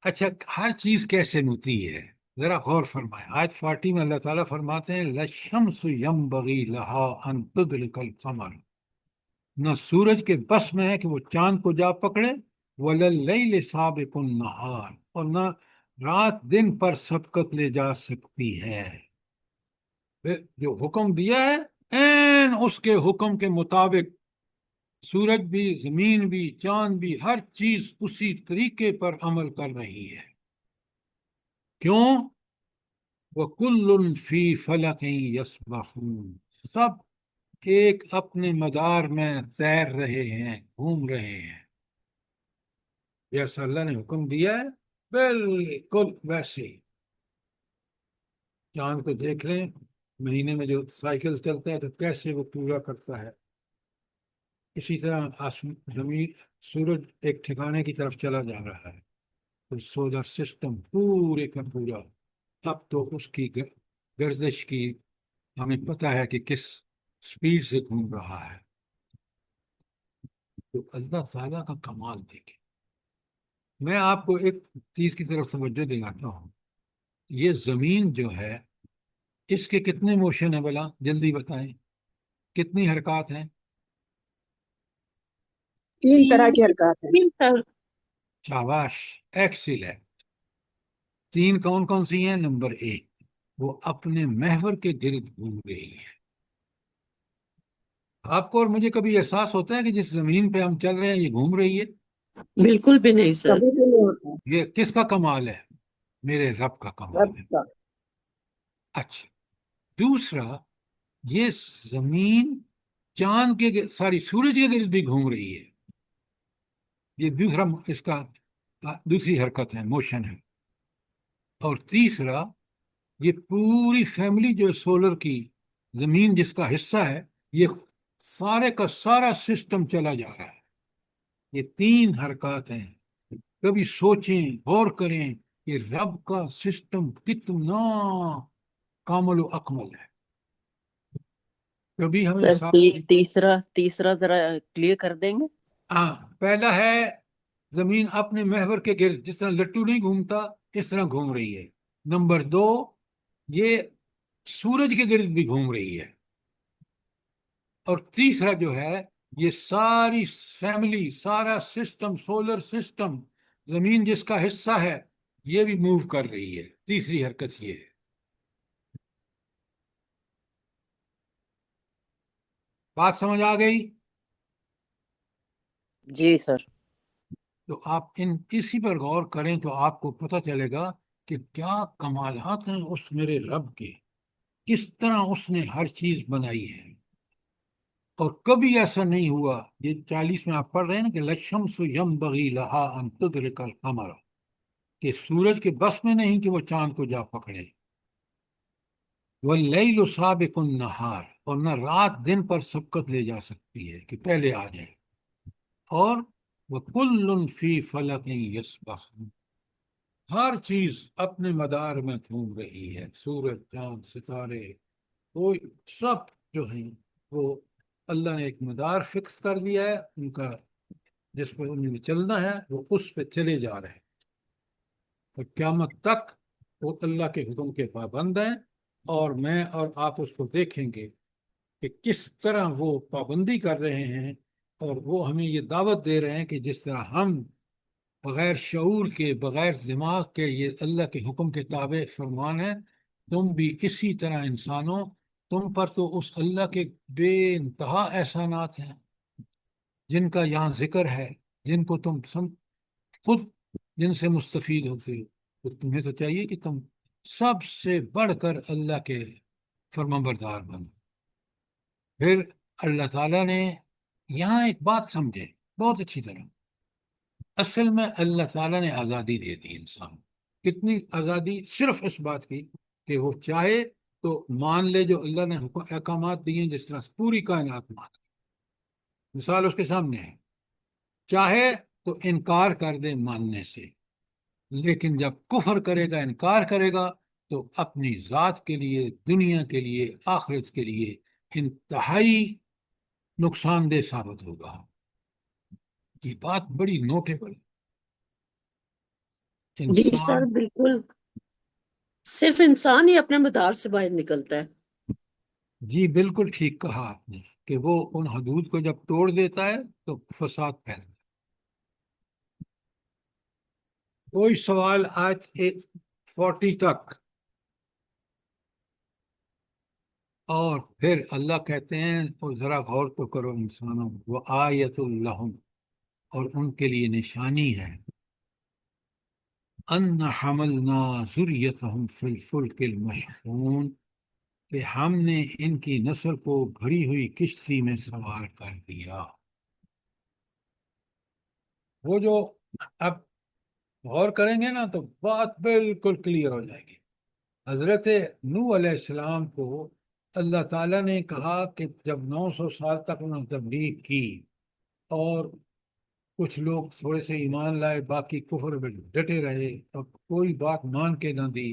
اچھا، ہر چیز کیسے ہوتی ہے ذرا غور فرمائیں. آیت 40 میں اللہ تعالیٰ فرماتے ہیں لَلشَّمْسُ يَنبَغِي لَهَا أَن تُدْرِكَ الْقَمَرَ، نہ سورج کے بس میں ہے کہ وہ چاند کو جا پکڑے، وَلَا اللَّيْلِ سَابِقُ النَّهَارِ، اور نہ رات دن پر سبقت لے جا سکتی ہے. جو حکم دیا ہے این اس کے حکم کے مطابق سورج بھی، زمین بھی، چاند بھی، ہر چیز اسی طریقے پر عمل کر رہی ہے. کیوں؟ وَكُلٌّ فِي فَلَكٍ يَسْبَحُونَ، سب ایک اپنے مدار میں تیر رہے ہیں، گھوم رہے ہیں. جیسا اللہ نے حکم دیا ہے بالکل ویسے ہی. چاند کو دیکھ لیں، مہینے میں جو سائیکل چلتا ہے تو کیسے وہ پورا کرتا ہے. اسی طرح زمین، سورج ایک ٹھکانے کی طرف چلا جا رہا ہے، تو سولر سسٹم پورے کا پورا اب تو اس کی گردش کی ہمیں پتہ ہے کہ کس سپیڈ سے گھوم رہا ہے. تو اللہ تعالیٰ کا کمال دیکھیں. میں آپ کو ایک چیز کی طرف توجہ دلاتا ہوں. یہ زمین جو ہے اس کے کتنے موشن ہیں بلا جلدی بتائیں، کتنی حرکات ہیں؟ 3 طرح کی حرکات ہیں. تین سر. شاباش، ایکسیلنٹ. 3 کون کون سی ہیں؟ نمبر 1، وہ اپنے محور کے گرد گھوم رہی ہے. آپ کو اور مجھے کبھی احساس ہوتا ہے کہ جس زمین پہ ہم چل رہے ہیں یہ گھوم رہی ہے؟ بالکل بھی نہیں سر. کبھی بھی نہیں ہوتا یہ کس کا کمال ہے؟ میرے رب کا کمال رب ہے. کا. اچھا، دوسرا، یہ زمین چاند کے ساری سورج کے گرد بھی گھوم رہی ہے. یہ دوسرا اس کا دوسری حرکت ہے، موشن ہے. اور تیسرا، یہ پوری فیملی جو سولر کی، زمین جس کا حصہ ہے، یہ سارے کا سارا سسٹم چلا جا رہا ہے. یہ 3 حرکات ہیں. کبھی سوچیں، غور کریں کہ رب کا سسٹم کتنا کامل و اکمل ہے. کبھی ہمیں سر تیسرا ذرا کلیئر کر دیں گے؟ ہاں، پہلا ہے زمین اپنے محور کے گرد جس طرح لٹو نہیں گھومتا اس طرح گھوم رہی ہے. نمبر 2، یہ سورج کے گرد بھی گھوم رہی ہے. اور تیسرا جو ہے، یہ ساری فیملی، سارا سسٹم، سولر سسٹم، زمین جس کا حصہ ہے، یہ بھی موو کر رہی ہے. تیسری حرکت یہ ہے. بات سمجھ آ گئی؟ جی سر. تو آپ اسی پر غور کریں تو آپ کو پتہ چلے گا کہ کیا کمالات ہیں اس میرے رب کے، کس طرح اس نے ہر چیز بنائی ہے. اور کبھی ایسا نہیں ہوا، یہ 40 میں آپ پڑھ رہے ہیں نا کہ لَلشَّمْسُ يَنبَغِي لَهَا أَن تُدْرِكَ الْقَمَرَ، کہ سورج کے بس میں نہیں کہ وہ چاند کو جا پکڑے، وَاللَّيْلُ سَابِقُ النَّهَارِ، اور نہ رات دن پر سبقت لے جا سکتی ہے کہ پہلے آ جائے، اور وَكُلٌّ فِي فَلَكٍ يَسْبَحُونَ، ہر چیز اپنے مدار میں گھوم رہی ہے، سورج، چاند، ستارے، کوئی سب جو ہیں وہ اللہ نے ایک مدار فکس کر دیا ہے ان کا، جس پہ انہوں نے چلنا ہے، وہ اس پہ چلے جا رہے ہیں، اور قیامت تک وہ اللہ کے حکم کے پابند ہیں، اور میں اور آپ اس کو دیکھیں گے کہ کس طرح وہ پابندی کر رہے ہیں، اور وہ ہمیں یہ دعوت دے رہے ہیں کہ جس طرح ہم بغیر شعور کے، بغیر دماغ کے یہ اللہ کے حکم کے تابع فرمان ہے، تم بھی اسی طرح انسانوں، تم پر تو اس اللہ کے بے انتہا احسانات ہیں جن کا یہاں ذکر ہے، جن کو تم خود جن سے مستفید ہوتے ہو، تو تمہیں تو چاہیے کہ تم سب سے بڑھ کر اللہ کے فرمانبردار بنو۔ پھر اللہ تعالیٰ نے یہاں ایک بات سمجھے بہت اچھی طرح، اصل میں اللہ تعالیٰ نے آزادی دے دی انسان، کتنی آزادی؟ صرف اس بات کی کہ وہ چاہے تو مان لے جو اللہ نے احکامات دیے ہیں، جس طرح پوری کائنات مان لے، مثال اس کے سامنے ہے، چاہے تو انکار کر دے ماننے سے، لیکن جب کفر کرے گا، انکار کرے گا، تو اپنی ذات کے لیے، دنیا کے لیے، آخرت کے لیے انتہائی نقصان دہ ثابت ہوگا۔ یہ بات بڑی نوٹیبل، جی سر انسان، بالکل، صرف انسان ہی اپنے مدار سے باہر نکلتا ہے۔ جی بالکل ٹھیک کہا آپ نے کہ وہ ان حدود کو جب توڑ دیتا ہے تو فساد پھیلتا ہے۔ کوئی سوال آج 40 تک، اور پھر اللہ کہتے ہیں، اور ذرا غور تو کرو انسانوں، وہ آیت الہم، اور ان کے لیے نشانی ہے، ان حملنا ذریتہم فی الفلک المشحون، کہ ہم نے ان کی نسل کو بھری ہوئی کشتی میں سوار کر دیا۔ وہ جو اب غور کریں گے نا تو بات بالکل کلیئر ہو جائے گی۔ حضرت نوح علیہ السلام کو اللہ تعالیٰ نے کہا کہ جب 900 سال تک انہوں نے تبلیغ کی، اور کچھ لوگ تھوڑے سے ایمان لائے، باقی کفر میں ڈٹے رہے، اور کوئی بات مان کے نہ دی،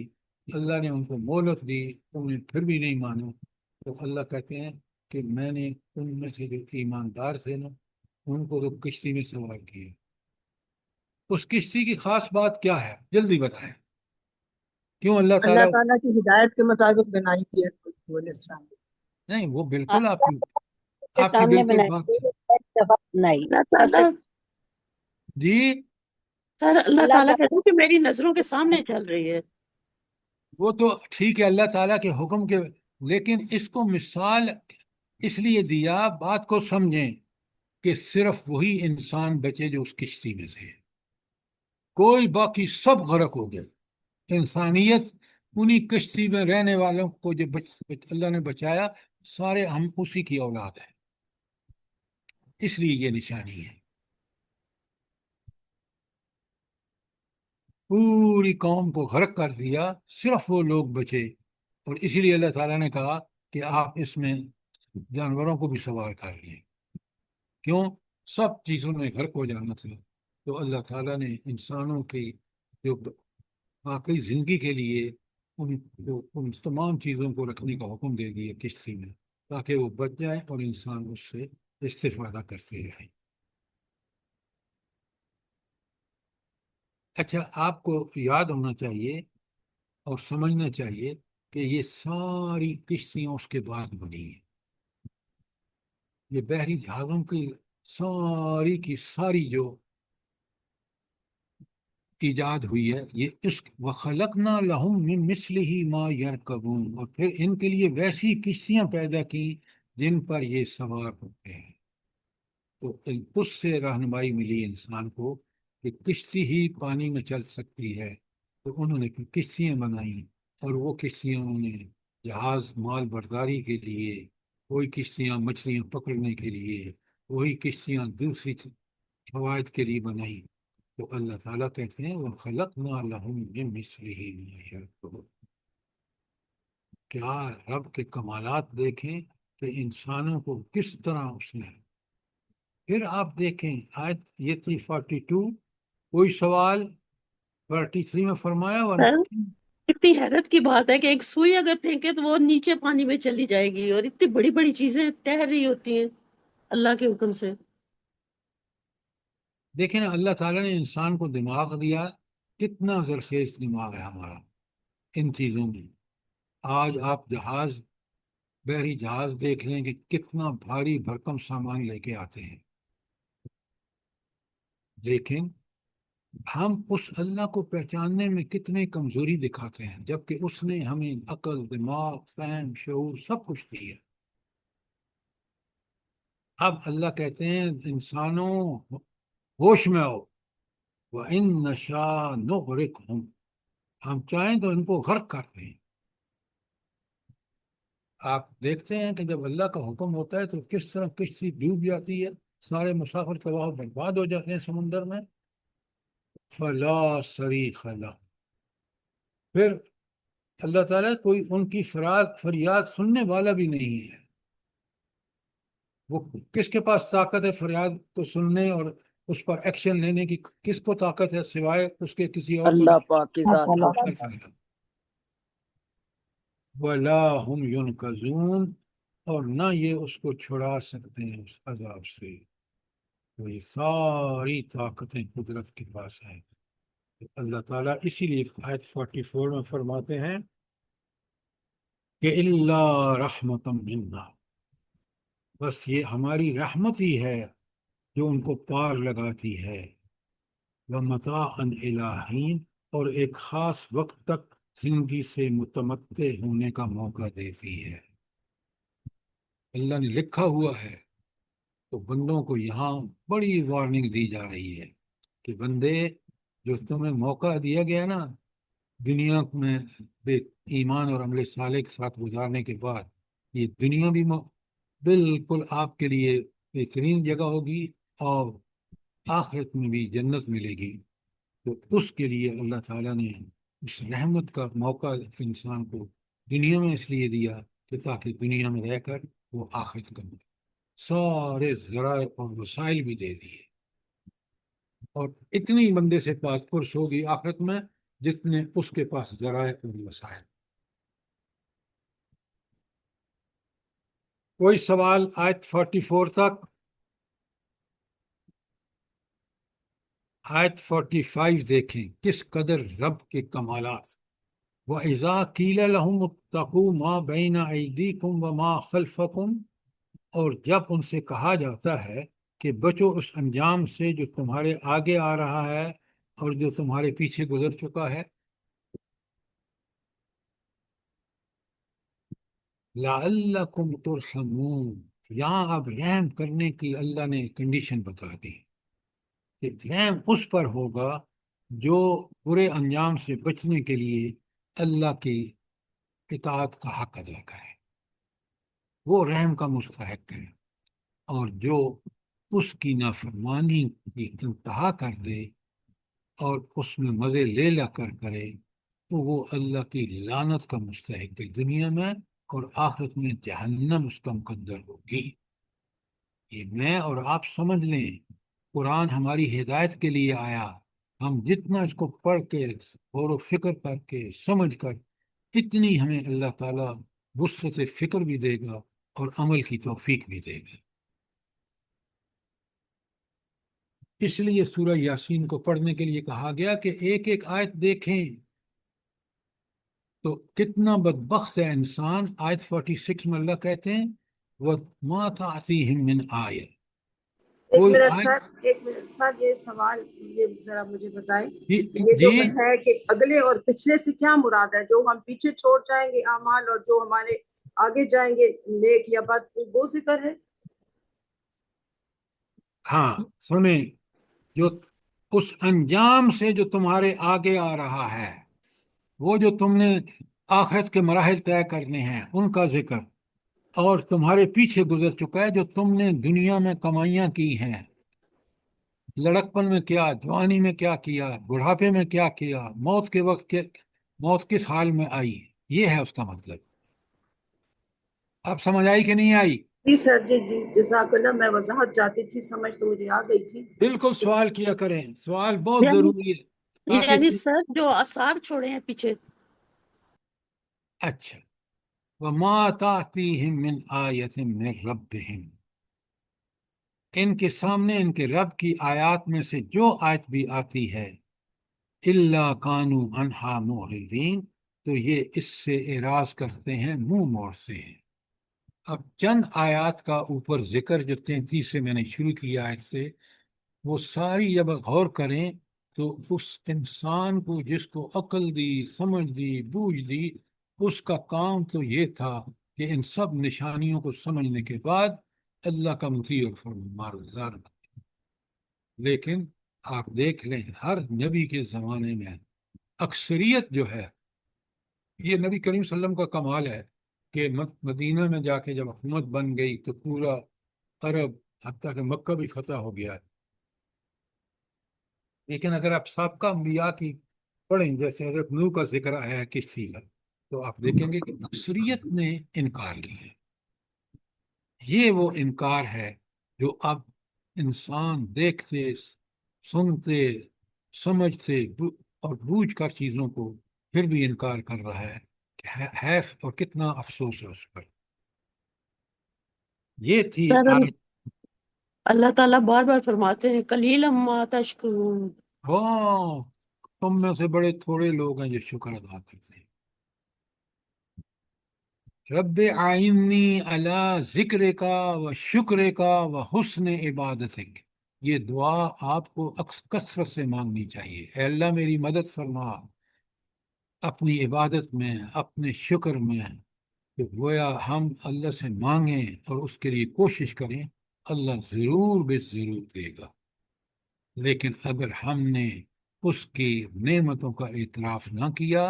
اللہ نے ان کو مہلت دی، انہیں پھر بھی نہیں مانا، تو اللہ کہتے ہیں کہ میں نے ان میں سے جو ایماندار تھے نا، ان کو تو کشتی میں سوار کیا۔ اس کشتی کی خاص بات کیا ہے؟ جلدی بتائیں، کیوں اللہ اللہ تعالیٰ؟ تعالیٰ کی ہدایت کے مطابق بنائی تھی علیہ السلام۔ نہیں، وہ بالکل آپ کے آپ کی سامنے بالکل بنائی، بات ایک دفعہ بنائی اللہ سب سے تعالیٰ، جی سر اللہ اللہ تعالیٰ تعالیٰ کہتے ہیں کہ میری نظروں کے سامنے چل رہی ہے۔ وہ تو ٹھیک ہے اللہ تعالیٰ کے حکم کے، لیکن اس کو مثال اس لیے دیا، بات کو سمجھیں، کہ صرف وہی انسان بچے جو اس کشتی میں تھے، کوئی باقی سب غرق ہو گئے۔ انسانیت انہی کشتی میں رہنے والوں کو جو اللہ نے بچایا، سارے ہم اسی کی اولاد ہیں، اس لیے یہ نشانی ہے۔ پوری قوم کو غرق کر دیا، صرف وہ لوگ بچے، اور اسی لیے اللہ تعالیٰ نے کہا کہ آپ اس میں جانوروں کو بھی سوار کر لیں، کیوں؟ سب چیزوں میں غرق ہو جانا تھا، تو اللہ تعالیٰ نے انسانوں کی جو واقعی زندگی کے لیے ان تمام چیزوں کو رکھنے کا حکم دے دیا کشتی میں، تاکہ وہ بچ جائیں اور انسان اس سے استفادہ کرتے رہیں۔ اچھا، آپ کو یاد ہونا چاہیے اور سمجھنا چاہیے کہ یہ ساری کشتیاں اس کے بعد بنی ہیں، یہ بحری جہازوں کی ساری جو ایجاد ہوئی ہے، یہ اس وَخَلَقْنَا لَهُم مِّن مِّثْلِهِ مَا يَرْكَبُونَ، اور پھر ان کے لیے ویسی کشتیاں پیدا کی جن پر یہ سوار ہوتے ہیں۔ تو اس سے رہنمائی ملی انسان کو کہ کشتی ہی پانی میں چل سکتی ہے، تو انہوں نے پھر کشتیاں بنائیں، اور وہ کشتیاں انہوں نے جہاز مال برداری کے لیے وہی کشتیاں مچھلیاں پکڑنے کے لیے، وہی کشتیاں دوسری فوائد کے لیے بنائی. تو اللہ تعالیٰ کہتے ہیں وَخَلَقْنَا لَهُم مِّن مِّثْلِهِ مَا يَرْكَبُونَ. کیا رب کے کمالات دیکھیں کہ انسانوں کو کس طرح اس نے. پھر آپ دیکھیں آیت یہ تھی 42. کوئی سوال 43 میں فرمایا سر کتنی حیرت کی بات ہے کہ ایک سوئی اگر پھینکے تو وہ نیچے پانی میں چلی جائے گی، اور اتنی بڑی بڑی چیزیں تیر رہی ہوتی ہیں اللہ کے حکم سے. دیکھیں نا اللہ تعالیٰ نے انسان کو دماغ دیا، کتنا زرخیز دماغ ہے ہمارا ان چیزوں میں. آج آپ بحری جہاز دیکھ لیں کہ کتنا بھاری بھرکم سامان لے کے آتے ہیں، لیکن ہم اس اللہ کو پہچاننے میں کتنے کمزوری دکھاتے ہیں، جبکہ اس نے ہمیں عقل، دماغ، فہم، شعور سب کچھ دیا. اب اللہ کہتے ہیں انسانوں ہوش میں آؤ، وَإِن نَّشَاءْ نُغْرِقْهُمْ، ہم چاہیں تو ان کو غرق کر دیں. آپ دیکھتے ہیں کہ جب اللہ کا حکم ہوتا ہے تو کس طرح کشتی ڈوب جاتی ہے، سارے مسافر تباہ و برباد ہو جاتے ہیں سمندر میں. فلا صریخ لہ، پھر اللہ تعالیٰ کوئی ان کی فریاد سننے والا بھی نہیں ہے. وہ کس کے پاس طاقت ہے فریاد کو سننے اور اس پر ایکشن لینے کی؟ کس کو طاقت ہے سوائے اس کے کسی اور کو؟ اللہ پاک کی ذات کو. اللہ تعالیٰ. وَلَا هُمْ يُنْقَذُونَ، اور نہ یہ اس کو چھڑا سکتے ہیں اس عذاب سے. تو یہ ساری طاقتیں قدرت کے پاس ہیں. اللہ تعالیٰ اسی لیے آیت 44 میں فرماتے ہیں کہ اللہ رحمتم منا، بس یہ ہماری رحمت ہی ہے جو ان کو پار لگاتی ہے. وَمَتَاعًا إِلَىٰ حِینٍ، اور ایک خاص وقت تک زندگی سے متمتع ہونے کا موقع دیتی ہے. اللہ نے لکھا ہوا ہے، تو بندوں کو یہاں بڑی وارننگ دی جا رہی ہے کہ بندے، جو تمہیں موقع دیا گیا نا دنیا میں بے ایمان اور عمل صالح کے ساتھ گزارنے کے بعد، یہ دنیا بھی بالکل آپ کے لیے بہترین جگہ ہوگی اور آخرت میں بھی جنت ملے گی. تو اس کے لیے اللہ تعالیٰ نے اس رحمت کا موقع انسان کو دنیا میں اس لیے دیا کہ تاکہ دنیا میں رہ کر وہ آخرت کا سارے ذرائع اور وسائل بھی دے دیے. اور اتنی بندے سے پاس پرس ہوگی آخرت میں جتنے اس کے پاس ذرائع اور وسائل. کوئی سوال آیت 44 تک؟ آیت 45 دیکھیں کس قدر رب کے کمالات. وَإِذَا قِيلَ لَهُمُ اتَّقُوا مَا بَيْنَ أَيْدِيكُمْ وَمَا خَلْفَكُمْ، اور جب ان سے کہا جاتا ہے کہ بچو اس انجام سے جو تمہارے آگے آ رہا ہے اور جو تمہارے پیچھے گزر چکا ہے. لَعَلَّكُمْ تُرْحَمُونَ، یہاں اب رحم کرنے کی اللہ نے کنڈیشن بتا دی کہ رحم اس پر ہوگا جو برے انجام سے بچنے کے لیے اللہ کی اطاعت کا حق ادا کرے، وہ رحم کا مستحق ہے. اور جو اس کی نافرمانی کی انتہا کر دے اور اس میں مزے لے لا کر کرے تو وہ اللہ کی لعنت کا مستحق ہے دنیا میں، اور آخرت میں جہنم اس کا مقدر ہوگی. یہ میں اور آپ سمجھ لیں، قرآن ہماری ہدایت کے لیے آیا. ہم جتنا اس کو پڑھ کے غور و فکر کر کے سمجھ کر، اتنی ہمیں اللہ تعالیٰ وسعت فکر بھی دے گا اور عمل کی توفیق بھی دے گا. اس لیے سورہ یاسین کو پڑھنے کے لیے کہا گیا کہ ایک ایک آیت دیکھیں تو کتنا بدبخت ہے انسان. آیت 46 میں اللہ کہتے ہیں وَمَا تَعْتِيهِم مِّنْ آیَةٍ. ایک منٹ سر، یہ سوال یہ ذرا مجھے بتائیں، یہ جو جی ہے کہ اگلے اور پچھلے سے کیا مراد ہے؟ جو ہم پیچھے چھوڑ جائیں گے اعمال اور جو ہمارے آگے جائیں گے نیک یا بد، وہ ذکر ہے؟ ہاں سنیں، جو اس انجام سے جو تمہارے آگے آ رہا ہے، وہ جو تم نے آخرت کے مراحل طے کرنے ہیں ان کا ذکر. اور تمہارے پیچھے گزر چکا ہے جو تم نے دنیا میں کمائیاں کی ہیں، لڑکپن میں کیا، جوانی میں کیا کیا، بڑھاپے میں کیا کیا، موت کے وقت موت کس حال میں آئی، یہ ہے اس کا مطلب۔ اب سمجھ آئی کہ نہیں آئی؟ جی سر، جی جی، جزاک اللہ، میں وضاحت چاہتی تھی، سمجھ تو مجھے آ گئی تھی۔ بالکل سوال کیا کریں، سوال بہت یعنی ضروری ہے تاکہ یعنی سر جو آثار چھوڑے ہیں پیچھے، اچھا، وَمَا تَأْتِيهِم مِّنْ آیَةٍ مِّن رَبِّهِمْ، ان کے سامنے ان کے رب کی آیات میں سے جو آیت بھی آتی ہے، إِلَّا كَانُوا عَنْهَا مُعْرِضِينَ، تو یہ اس سے اعراض کرتے ہیں، منہ موڑتے ہیں۔ اب چند آیات کا اوپر ذکر جو 33 سے میں نے شروع کیا آیت سے، وہ ساری جب غور کریں تو اس انسان کو جس کو عقل دی، سمجھ دی، بوجھ دی، اس کا کام تو یہ تھا کہ ان سب نشانیوں کو سمجھنے کے بعد اللہ کا مطیع اور فرمانبردار بنے۔ لیکن آپ دیکھ لیں ہر نبی کے زمانے میں اکثریت جو ہے، یہ نبی کریم صلی اللہ علیہ وسلم کا کمال ہے کہ مدینہ میں جا کے جب حکومت بن گئی تو پورا عرب حتیٰ کہ مکہ بھی فتح ہو گیا ہے۔ لیکن اگر آپ سابقہ انبیاء کی پڑھیں، جیسے حضرت نوح کا ذکر آیا ہے کشتی کا، تو آپ دیکھیں گے کہ اکثریت نے انکار کیا ہے۔ یہ وہ انکار ہے جو اب انسان دیکھتے، سنتے، سمجھتے اور بوجھ کر چیزوں کو پھر بھی انکار کر رہا ہے، کہ حیف اور کتنا افسوس ہے اس پر۔ یہ تھی سر آیت۔ اللہ تعالیٰ بار بار فرماتے ہیں قلیلا ما تشکرون، واہ، تم میں سے بڑے تھوڑے لوگ ہیں جو شکر ادا کرتے ہیں۔ رب آئینی علی ذکر کا و شکر کا و حسن عبادتک، یہ دعا آپ کو کثرت سے مانگنی چاہیے۔ اے اللہ میری مدد فرما اپنی عبادت میں، اپنے شکر میں، کہ گویا ہم اللہ سے مانگیں اور اس کے لیے کوشش کریں، اللہ ضرور بے ضرور دے گا۔ لیکن اگر ہم نے اس کی نعمتوں کا اعتراف نہ کیا،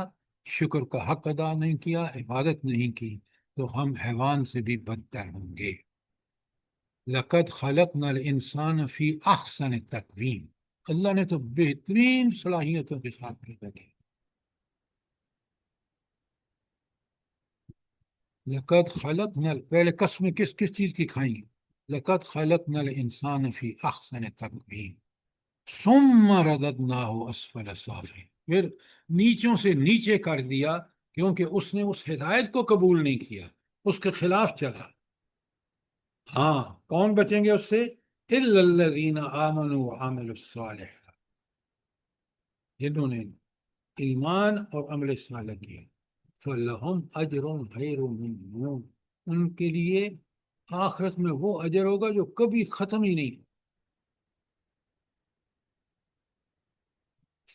شکر کا حق ادا نہیں کیا، عبادت نہیں کی، تو ہم حیوان سے بھی بدتر ہوں گے۔ لقد خلقنا الانسان فی احسن تقویم، اللہ نے تو بہترین صلاحیتوں کے ساتھ پیدا کیا۔ لقد خلقنا، پہلے قسمیں کس چیز کی کھائیں گے؟ لقد خلقنا الانسان فی احسن تقویم ثم رددناہ اسفل سافلین، پھر نیچوں سے نیچے کر دیا، کیونکہ اس نے اس ہدایت کو قبول نہیں کیا، اس کے خلاف چلا۔ ہاں، کون بچیں گے اس سے؟ الا الذین آمنوا وعملوا الصالحات، جنہوں نے ایمان اور عمل صالح کیا، فلہم اجر غیر ممنون، ان کے لیے آخرت میں وہ اجر ہوگا جو کبھی ختم ہی نہیں۔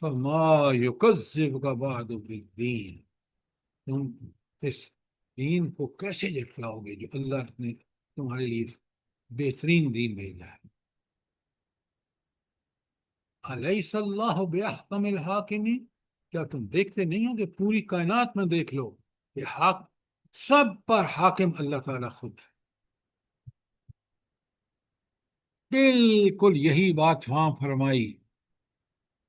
فما یکذبک بعد بالدین، تم اس دین کو کیسے جھٹلاؤ گے جو اللہ نے تمہارے لیے بہترین دین بھیجا ہے۔ الیس اللہ باحکم الحاکمین، کیا تم دیکھتے نہیں ہو کہ پوری کائنات میں دیکھ لو کہ حق سب پر حاکم اللہ تعالیٰ خود ہے۔ بالکل یہی بات وہاں فرمائی،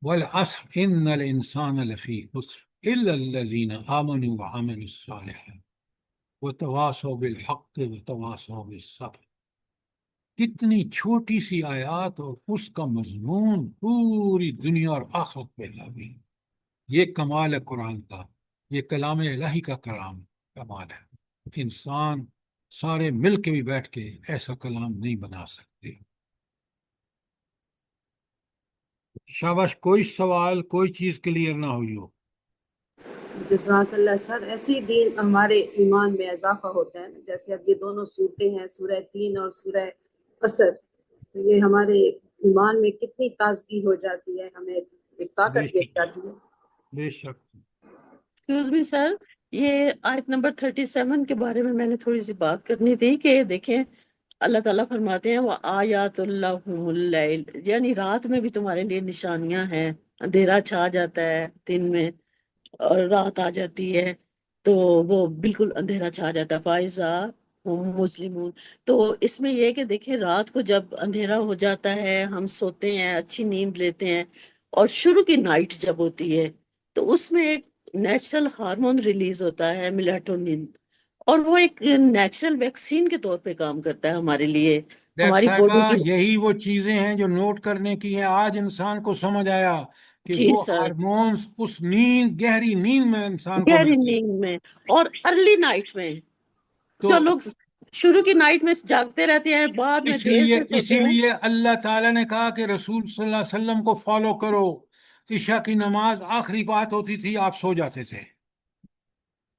والعصر ان الانسان لفی خسر الا الذین آمنوا وعملوا الصالحات وتواصوا بالحق وتواصوا بالصبر۔ کتنی چھوٹی سی آیات اور اس کا مضمون پوری دنیا اور آخرت پہ حاوی۔ یہ کمال ہے قرآن کا، یہ کلام الہی کا کمال ہے۔ انسان سارے مل کے بھی بیٹھ کے ایسا کلام نہیں بنا سکتے۔ شاباش، کوئی سوال، کوئی چیز کلیئر نہ ہوئی ہو؟ جزاک اللہ سر، ایسے ہی دین ہمارے ایمان میں اضافہ ہوتا ہے نا، جیسے اب یہ دونوں صورتیں ہیں، سورہ تین اور سورہ قصر، تو یہ ہمارے ایمان میں کتنی تازگی ہو جاتی ہے، ہمیں ایک طاقت مل جاتی ہے۔ بے شک۔ ایکسکیوز می سر، یہ آیت نمبر 37 کے بارے میں نے تھوڑی سی بات کرنی تھی کہ دیکھیں اللہ تعالیٰ فرماتے ہیں وَآیَاتُ اللَّهُمُ اللَّیْلِ، یعنی رات میں بھی تمہارے لیے نشانیاں ہیں، اندھیرا چھا جاتا ہے دن میں اور رات آ جاتی ہے تو وہ بالکل اندھیرا چھا جاتا ہے۔ فائزہ مسلم ہوں. تو اس میں یہ ہے کہ دیکھیں رات کو جب اندھیرا ہو جاتا ہے ہم سوتے ہیں اچھی نیند لیتے ہیں اور شروع کی نائٹ جب ہوتی ہے تو اس میں ایک نیچرل ہارمون ریلیز ہوتا ہے میلاٹونین اور وہ ایک نیچرل ویکسین کے طور پہ کام کرتا ہے ہمارے لیے ڈاکٹر ہماری باڈی صاحبہ کی. یہی وہ چیزیں ہیں جو نوٹ کرنے کی ہیں. آج انسان کو سمجھ آیا کہ جی وہ سر ہارمونز اس نیند گہری نیند میں انسان کو گہری ملتے ہیں. نیند میں اور ارلی نائٹ میں تو جو لوگ شروع کی نائٹ میں جاگتے رہتے ہیں بعد میں دیر سے اسی سوتے ہیں. لیے اللہ تعالیٰ نے کہا کہ رسول صلی اللہ علیہ وسلم کو فالو کرو. عشاء کی نماز آخری بات ہوتی تھی آپ سو جاتے تھے.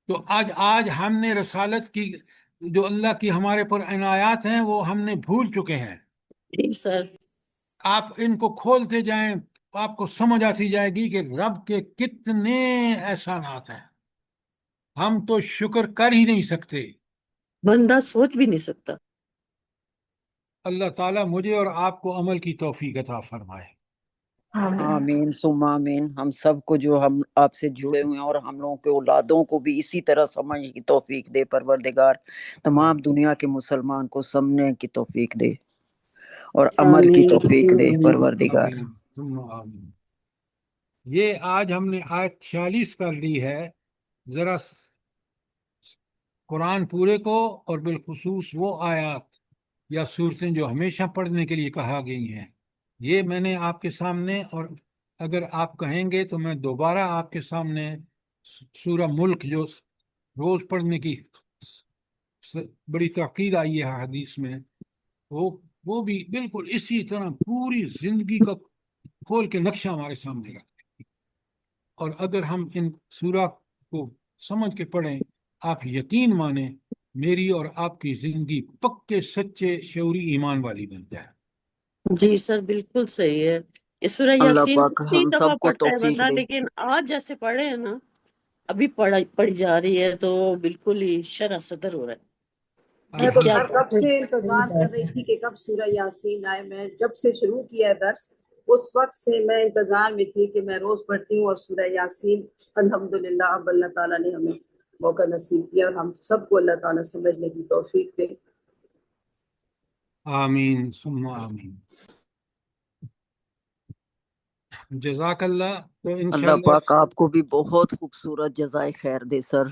تو آج ہم نے رسالت کی جو اللہ کی ہمارے پر عنایات ہیں وہ ہم نے بھول چکے ہیں. جی سر آپ ان کو کھولتے جائیں آپ کو سمجھ آتی جائے گی کہ رب کے کتنے احسانات ہیں. ہم تو شکر کر ہی نہیں سکتے. بندہ سوچ بھی نہیں سکتا. اللہ تعالیٰ مجھے اور آپ کو عمل کی توفیق عطا فرمائے. آمین ثم آمین. ہم سب کو جو ہم آپ سے جڑے ہوئے ہیں اور ہم لوگوں کے اولادوں کو بھی اسی طرح سمجھنے کی توفیق دے پروردگار. تمام دنیا کے مسلمان کو سمجھنے کی توفیق دے اور عمل کی توفیق دے پروردگار. آمین ثم آمین. یہ آج ہم نے آیت 46 کر لی ہے. ذرا قرآن پورے کو اور بالخصوص وہ آیات یا صورتیں جو ہمیشہ پڑھنے کے لیے کہا گئی ہیں یہ میں نے آپ کے سامنے، اور اگر آپ کہیں گے تو میں دوبارہ آپ کے سامنے سورہ ملک جو روز پڑھنے کی بڑی تاکید آئی ہے حدیث میں وہ بھی بالکل اسی طرح پوری زندگی کا کھول کے نقشہ ہمارے سامنے رکھتے ہیں. اور اگر ہم ان سورہ کو سمجھ کے پڑھیں آپ یقین مانیں میری اور آپ کی زندگی پکے سچے شعوری ایمان والی بن جائے. جی سر بالکل صحیح ہے. یہ سورہ اللہ یاسین پاک کتنی ہم دفعہ سب کو پڑھتا ہے توفیق بندہ دے. لیکن آج جیسے پڑھے ہیں نا ابھی پڑھی جا رہی ہے تو بالکل ہی شرح صدر ہو رہا ہے میں کہ تو کیا سر کب الحمدللہ. سے انتظار کر رہی تھی کہ کب سورہ یاسین آئے. میں جب سے شروع کیا ہے درس اس وقت سے میں انتظار میں تھی کہ میں روز پڑھتی ہوں اور سورہ یاسین الحمدللہ اب اللہ تعالیٰ نے ہمیں موقع نصیب کیا اور ہم سب کو اللہ تعالیٰ سمجھنے کی توفیق دے. آمین ثم آمین. جزاک اللہ. تو اللہ انشاءاللہ پاک آپ کو بھی بہت خوبصورت جزائے خیر دے سر.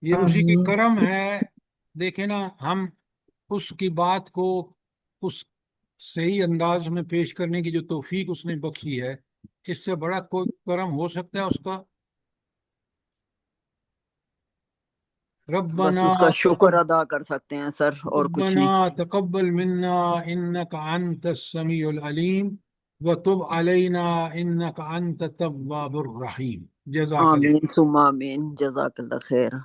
یہ اسی کی کرم ہے. دیکھیں نا ہم اس کی بات کو اس صحیح انداز میں پیش کرنے کی جو توفیق اس نے بخشی ہے اس سے بڑا کوئی کرم ہو سکتا ہے اس کا؟ بس ربنا اس کا شکر ادا کر سکتے ہیں سر اور کچھ ربنا نہیں. تقبل منا انك انت السميع العليم وتب علينا انك انت التواب الرحيم. جزاک اللہ. آمین ثم آمین. جزاک اللہ خیر.